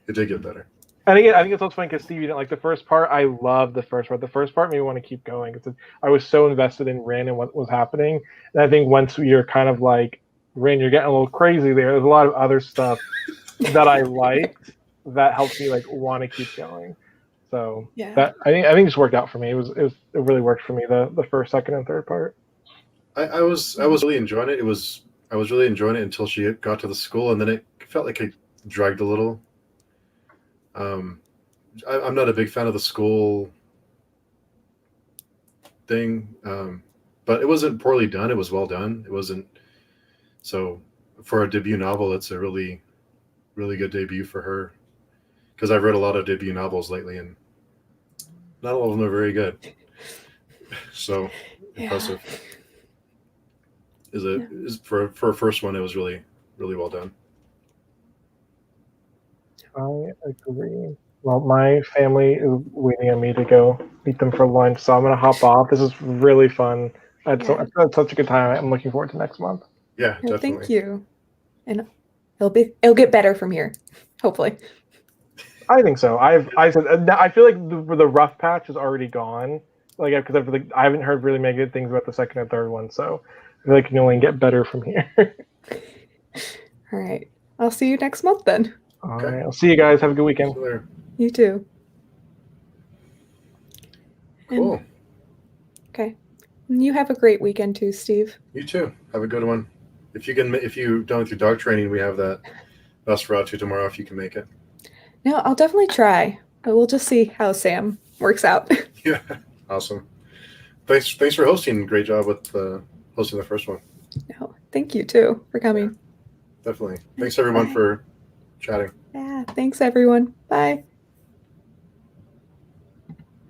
It did get better. And again, I think it's also funny because Steve, you didn't like the first part. I loved the first part. The first part made me want to keep going because I was so invested in Rin and what was happening. And I think once you're kind of like, Rin, you're getting a little crazy there. There's a lot of other stuff that I liked that helped me like want to keep going. So Yeah. that I think it just worked out for me. It really worked for me the first, second, and third part. I was really enjoying it. I was really enjoying it until she got to the school, and then it felt like it dragged a little. I'm not a big fan of the school thing, but it wasn't poorly done. It was well done. It wasn't so for a debut novel. It's a really, really good debut for her because I've read a lot of debut novels lately, and not all of them are very good. So impressive. Is for a first one, it was really, really well done. I agree. Well, my family is waiting on me to go meet them for lunch, so I'm gonna hop off. This is really fun. I've had such a good time. I'm looking forward to next month. Yeah, Well, definitely. thank you. And it'll get better from here, hopefully. I think so. I feel like the rough patch is already gone. Like because I haven't heard really many good things about the second and third one, so I feel like it can only get better from here. All right. I'll see you next month then. All right. I'll see you guys. Have a good weekend. See you later. You too. Cool. Okay. You have a great weekend too, Steve. You too. Have a good one. If you done with your dog training, we have that Nosferatu tomorrow. If you can make it. No, I'll definitely try. But we'll just see how Sam works out. Yeah. Awesome. Thanks for hosting. Great job with hosting the first one. No, thank you too for coming. Definitely. Thanks everyone Bye. for chatting. Yeah, thanks everyone. Bye.